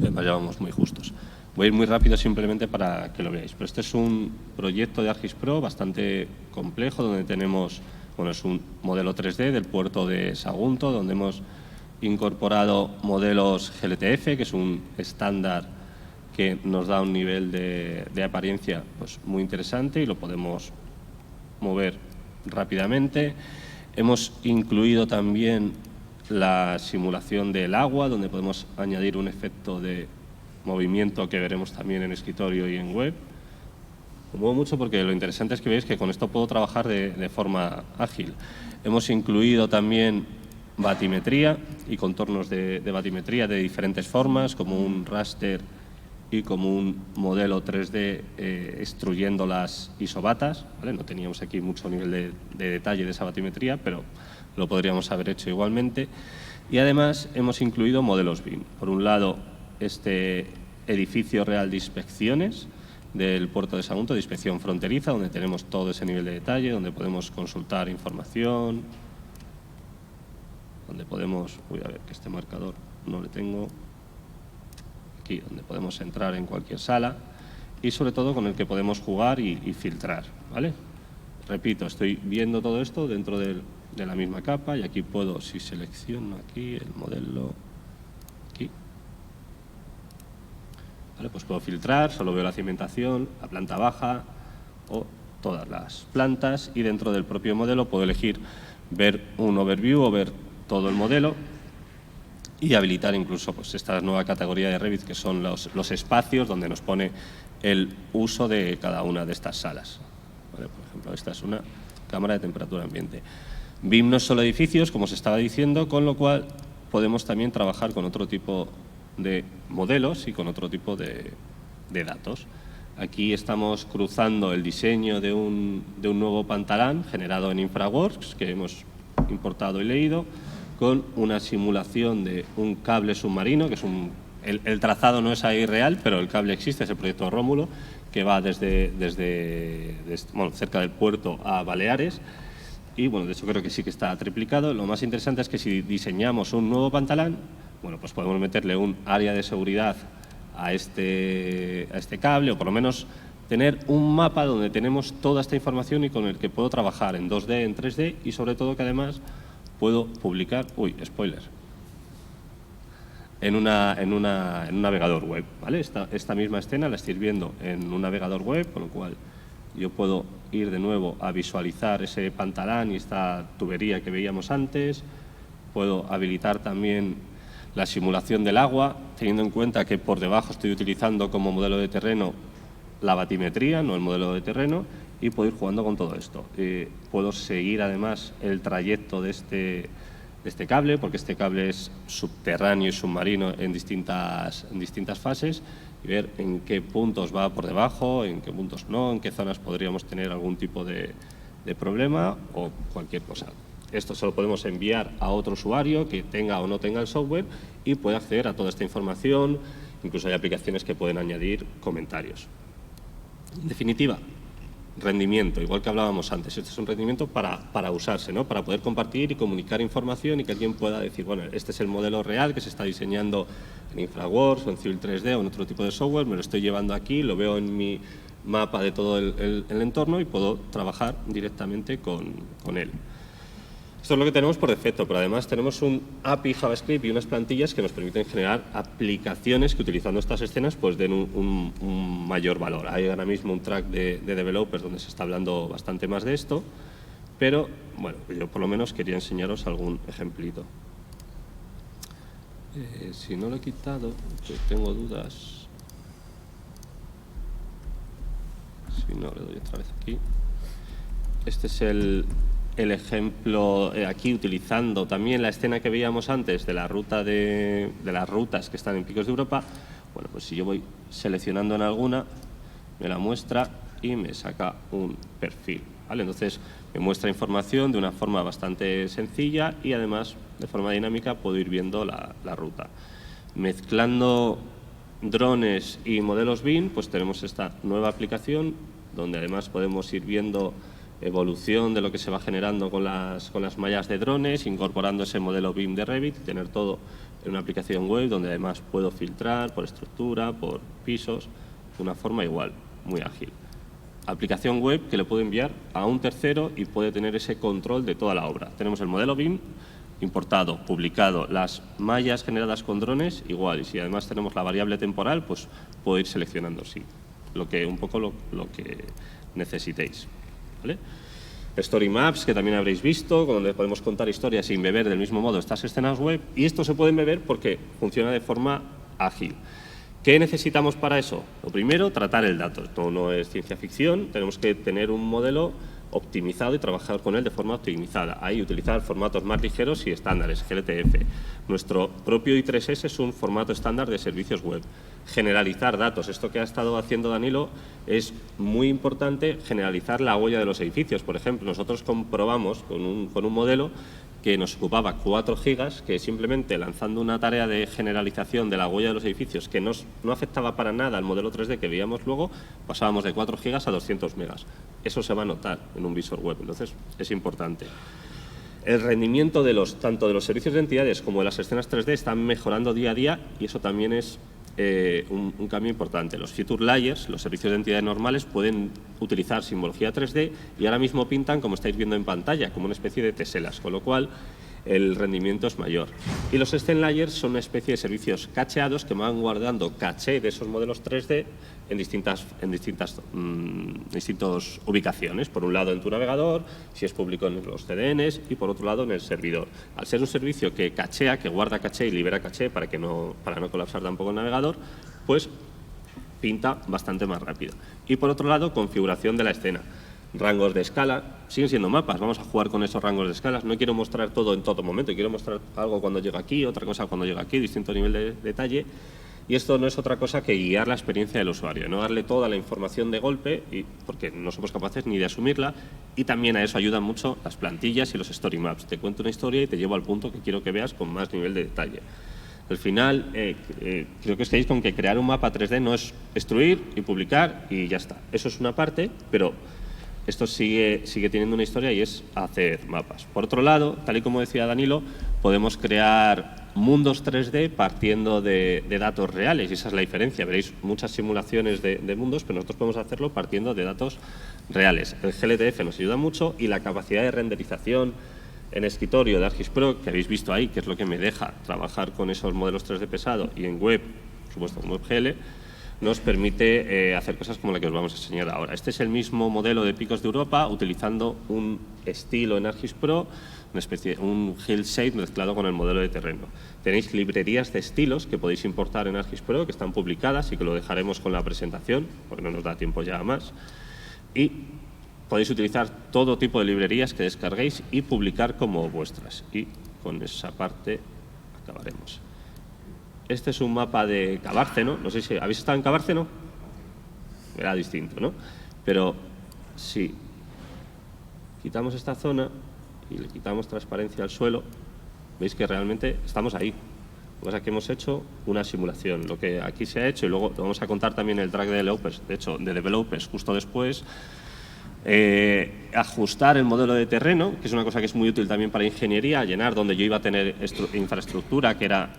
Ya vamos muy justos. Voy a ir muy rápido simplemente para que lo veáis. Pero este es un proyecto de ArcGIS Pro bastante complejo, donde tenemos, bueno, es un modelo 3D del puerto de Sagunto, donde hemos incorporado modelos GLTF, que es un estándar que nos da un nivel de apariencia pues, muy interesante y lo podemos mover rápidamente. Hemos incluido también la simulación del agua, donde podemos añadir un efecto de movimiento que veremos también en escritorio y en web. Me muevo mucho porque lo interesante es que veis que con esto puedo trabajar de forma ágil. Hemos incluido también batimetría y contornos de batimetría de diferentes formas, como un raster y como un modelo 3D extruyendo las isobatas, ¿vale? No teníamos aquí mucho nivel de detalle de esa batimetría, pero lo podríamos haber hecho igualmente. Y además hemos incluido modelos BIM. Por un lado, este edificio real de inspecciones del puerto de Sagunto, de inspección fronteriza, donde tenemos todo ese nivel de detalle, donde podemos consultar información, donde podemos, voy a ver que este marcador no le tengo, aquí donde podemos entrar en cualquier sala y sobre todo con el que podemos jugar y filtrar, ¿vale? Repito, estoy viendo todo esto dentro de la misma capa y aquí puedo, si selecciono aquí el modelo, aquí, ¿vale? Pues puedo filtrar, solo veo la cimentación, la planta baja o todas las plantas y dentro del propio modelo puedo elegir ver un overview o ver todo el modelo y habilitar incluso pues, esta nueva categoría de Revit que son los espacios donde nos pone el uso de cada una de estas salas. ¿Vale? Por ejemplo, esta es una cámara de temperatura ambiente. BIM no es solo edificios, como os estaba diciendo, con lo cual podemos también trabajar con otro tipo de modelos y con otro tipo de datos. Aquí estamos cruzando el diseño de un nuevo pantalán generado en InfraWorks, que hemos importado y leído, con una simulación de un cable submarino, que es el trazado no es ahí real, pero el cable existe, es el proyecto Rómulo, que va desde cerca del puerto a Baleares. Y bueno, de hecho creo que sí que está triplicado. Lo más interesante es que si diseñamos un nuevo pantalán, bueno, pues podemos meterle un área de seguridad a este cable, o por lo menos tener un mapa donde tenemos toda esta información y con el que puedo trabajar en 2D, en 3D y sobre todo que además puedo publicar, spoiler, en un navegador web, ¿vale? Esta misma escena la estoy viendo en un navegador web, con lo cual yo puedo ir de nuevo a visualizar ese pantalán y esta tubería que veíamos antes. Puedo habilitar también la simulación del agua, teniendo en cuenta que por debajo estoy utilizando como modelo de terreno la batimetría, no el modelo de terreno, y puedo ir jugando con todo esto. Puedo seguir además el trayecto de este cable, porque este cable es subterráneo y submarino en distintas fases, y ver en qué puntos va por debajo, en qué puntos no, en qué zonas podríamos tener algún tipo de problema o cualquier cosa. Esto se lo podemos enviar a otro usuario que tenga o no tenga el software y puede acceder a toda esta información. Incluso hay aplicaciones que pueden añadir comentarios. En definitiva, rendimiento, igual que hablábamos antes. Este es un rendimiento para usarse, ¿no? Para poder compartir y comunicar información y que alguien pueda decir, bueno, este es el modelo real que se está diseñando en InfraWorks o en Civil 3D o en otro tipo de software, me lo estoy llevando aquí, lo veo en mi mapa de todo el entorno y puedo trabajar directamente con él. Esto es lo que tenemos por defecto, pero además tenemos un API JavaScript y unas plantillas que nos permiten generar aplicaciones que utilizando estas escenas pues den un mayor valor. Hay ahora mismo un track de developers donde se está hablando bastante más de esto, pero bueno, yo por lo menos quería enseñaros algún ejemplito. Si no lo he quitado, que tengo dudas. Si no, le doy otra vez aquí. Este es el ejemplo aquí utilizando también la escena que veíamos antes de la ruta de las rutas que están en Picos de Europa. Bueno, pues si yo voy seleccionando en alguna, me la muestra y me saca un perfil, ¿vale? Entonces me muestra información de una forma bastante sencilla y además de forma dinámica puedo ir viendo la ruta. Mezclando drones y modelos BIM, pues tenemos esta nueva aplicación donde además podemos ir viendo evolución de lo que se va generando con las mallas de drones, incorporando ese modelo BIM de Revit, tener todo en una aplicación web donde además puedo filtrar por estructura, por pisos, de una forma igual, muy ágil. Aplicación web que le puedo enviar a un tercero y puede tener ese control de toda la obra. Tenemos el modelo BIM importado, publicado, las mallas generadas con drones igual, y si además tenemos la variable temporal, pues puedo ir seleccionando un poco lo que necesitéis. ¿Vale? Story Maps, que también habréis visto, donde podemos contar historias sin beber del mismo modo estas escenas web, y esto se pueden beber porque funciona de forma ágil. ¿Qué necesitamos para eso? Lo primero, tratar el dato. Esto no es ciencia ficción, tenemos que tener un modelo optimizado y trabajar con él de forma optimizada. Ahí utilizar formatos más ligeros y estándares, GLTF. Nuestro propio I3S es un formato estándar de servicios web. Generalizar datos. Esto que ha estado haciendo Danilo es muy importante, generalizar la huella de los edificios. Por ejemplo, nosotros comprobamos con un modelo que nos ocupaba 4 gigas, que simplemente lanzando una tarea de generalización de la huella de los edificios que no afectaba para nada al modelo 3D que veíamos luego, pasábamos de 4 gigas a 200 megas. Eso se va a notar en un visor web, entonces es importante. El rendimiento tanto de los servicios de entidades como de las escenas 3D están mejorando día a día y eso también es un cambio importante. Los feature layers, los servicios de entidades normales, pueden utilizar simbología 3D y ahora mismo pintan, como estáis viendo en pantalla, como una especie de teselas, con lo cual el rendimiento es mayor. Y los scene layers son una especie de servicios cacheados que van guardando caché de esos modelos 3D en distintas ubicaciones. Por un lado en tu navegador, si es público en los CDNs, y por otro lado en el servidor. Al ser un servicio que cachea, que guarda caché y libera caché para no colapsar tampoco el navegador, pues pinta bastante más rápido. Y por otro lado, configuración de la escena. Rangos de escala, siguen siendo mapas, vamos a jugar con esos rangos de escalas. No quiero mostrar todo en todo momento, quiero mostrar algo cuando llega aquí, otra cosa cuando llega aquí, distinto nivel de detalle. Y esto no es otra cosa que guiar la experiencia del usuario, no darle toda la información de golpe, porque no somos capaces ni de asumirla, y también a eso ayudan mucho las plantillas y los story maps. Te cuento una historia y te llevo al punto que quiero que veas con más nivel de detalle. Al final, creo que estáis con que crear un mapa 3D no es extruir y publicar y ya está. Eso es una parte, pero esto sigue teniendo una historia y es hacer mapas. Por otro lado, tal y como decía Danilo, podemos crear mundos 3D partiendo de datos reales y esa es la diferencia. Veréis muchas simulaciones de mundos, pero nosotros podemos hacerlo partiendo de datos reales. El GLTF nos ayuda mucho y la capacidad de renderización en escritorio de ArcGIS Pro, que habéis visto ahí, que es lo que me deja trabajar con esos modelos 3D pesado y en web, por supuesto, con WebGL, nos permite hacer cosas como la que os vamos a enseñar ahora. Este es el mismo modelo de picos de Europa, utilizando un estilo en ArcGIS Pro, un hill shape mezclado con el modelo de terreno. Tenéis librerías de estilos que podéis importar en ArcGIS Pro, que están publicadas y que lo dejaremos con la presentación, porque no nos da tiempo ya más. Y podéis utilizar todo tipo de librerías que descarguéis y publicar como vuestras. Y con esa parte acabaremos. Este es un mapa de Cabárceno. No sé si habéis estado en Cabárceno. Era distinto, ¿no? Pero si quitamos esta zona y le quitamos transparencia al suelo, veis que realmente estamos ahí. Lo que pasa es que hemos hecho una simulación. Lo que aquí se ha hecho, y luego vamos a contar también el drag de developers, de hecho, de developers justo después, ajustar el modelo de terreno, que es una cosa que es muy útil también para ingeniería, llenar donde yo iba a tener infraestructura, que era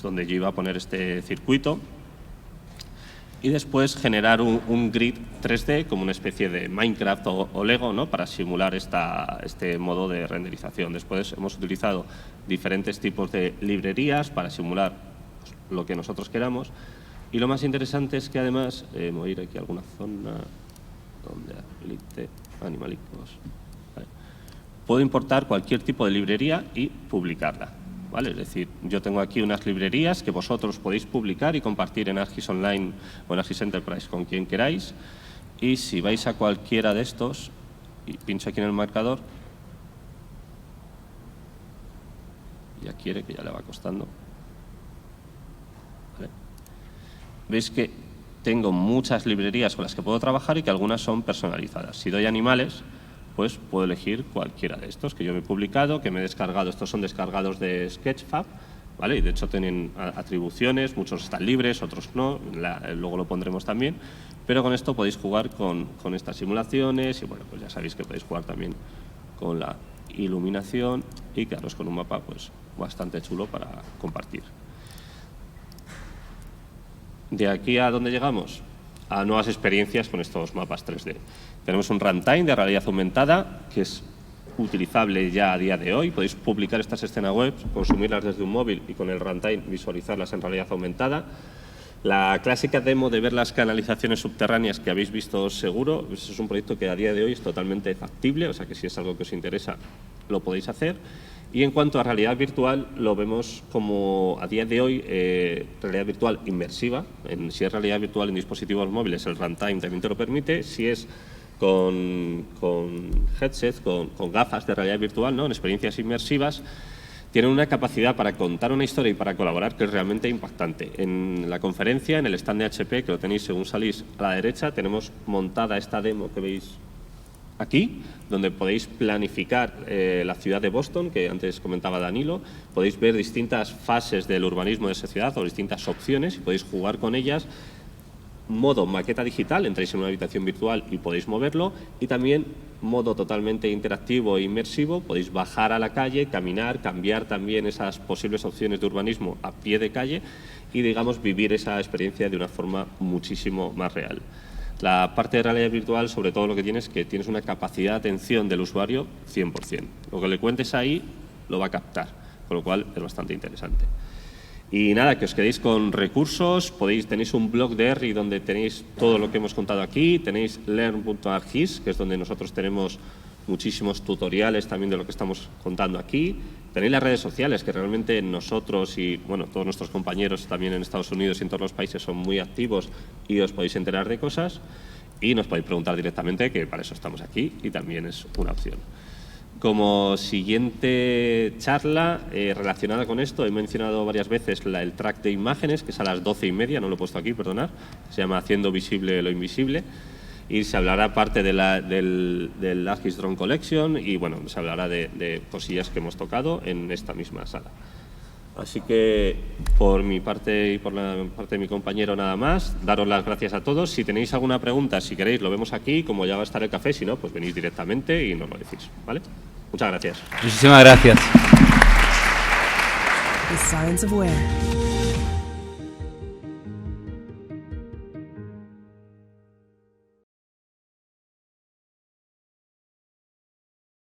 donde yo iba a poner este circuito, y después generar un grid 3D como una especie de Minecraft o Lego, ¿no?, para simular este modo de renderización. Después hemos utilizado diferentes tipos de librerías para simular lo que nosotros queramos, y lo más interesante es que además, voy a ir aquí a alguna zona donde habilite animalicos, ¿vale? Puedo importar cualquier tipo de librería y publicarla, ¿vale? Es decir, yo tengo aquí unas librerías que vosotros podéis publicar y compartir en ArcGIS Online o en ArcGIS Enterprise con quien queráis, y si vais a cualquiera de estos y pincho aquí en el marcador, ya quiere, que ya le va costando, ¿vale? Veis que tengo muchas librerías con las que puedo trabajar y que algunas son personalizadas. Si doy animales, pues puedo elegir cualquiera de estos que yo me he publicado, que me he descargado. Estos son descargados de Sketchfab, ¿vale? Y de hecho tienen atribuciones, muchos están libres, otros no, luego lo pondremos también. Pero con esto podéis jugar con estas simulaciones y bueno, pues ya sabéis que podéis jugar también con la iluminación y quedaros con un mapa pues bastante chulo para compartir. De aquí a dónde llegamos, a nuevas experiencias con estos mapas 3D. Tenemos un runtime de realidad aumentada que es utilizable ya a día de hoy. Podéis publicar estas escenas web, consumirlas desde un móvil y con el runtime visualizarlas en realidad aumentada. La clásica demo de ver las canalizaciones subterráneas que habéis visto seguro, eso es un proyecto que a día de hoy es totalmente factible, o sea que si es algo que os interesa lo podéis hacer. Y en cuanto a realidad virtual, lo vemos como a día de hoy realidad virtual inmersiva. Si es realidad virtual en dispositivos móviles, el runtime también te lo permite. Si es con headsets, con gafas de realidad virtual, ¿no? En experiencias inmersivas, tienen una capacidad para contar una historia y para colaborar que es realmente impactante. En la conferencia, en el stand de HP, que lo tenéis según salís a la derecha, tenemos montada esta demo que veis aquí, donde podéis planificar la ciudad de Boston, que antes comentaba Danilo. Podéis ver distintas fases del urbanismo de esa ciudad o distintas opciones y podéis jugar con ellas. Modo maqueta digital, entráis en una habitación virtual y podéis moverlo, y también modo totalmente interactivo e inmersivo, podéis bajar a la calle, caminar, cambiar también esas posibles opciones de urbanismo a pie de calle y, digamos, vivir esa experiencia de una forma muchísimo más real. La parte de realidad virtual, sobre todo, lo que tienes es que tienes una capacidad de atención del usuario 100%. Lo que le cuentes ahí lo va a captar, con lo cual es bastante interesante. Y nada, que os quedéis con recursos, tenéis un blog de ERRI donde tenéis todo lo que hemos contado aquí, tenéis learn.argis, que es donde nosotros tenemos muchísimos tutoriales también de lo que estamos contando aquí. Tenéis las redes sociales, que realmente nosotros y bueno, todos nuestros compañeros también en Estados Unidos y en todos los países son muy activos y os podéis enterar de cosas y nos podéis preguntar directamente, que para eso estamos aquí y también es una opción. Como siguiente charla relacionada con esto, he mencionado varias veces el track de imágenes, que es a las 12:30, no lo he puesto aquí, perdonad, se llama Haciendo visible lo invisible, y se hablará parte de del ArcGIS Drone Collection y bueno, se hablará de cosillas que hemos tocado en esta misma sala. Así que por mi parte y por la parte de mi compañero nada más, daros las gracias a todos. Si tenéis alguna pregunta, si queréis, lo vemos aquí, como ya va a estar el café, si no, pues venís directamente y nos lo decís, ¿vale? Muchas gracias. Muchísimas gracias. The Science of Where.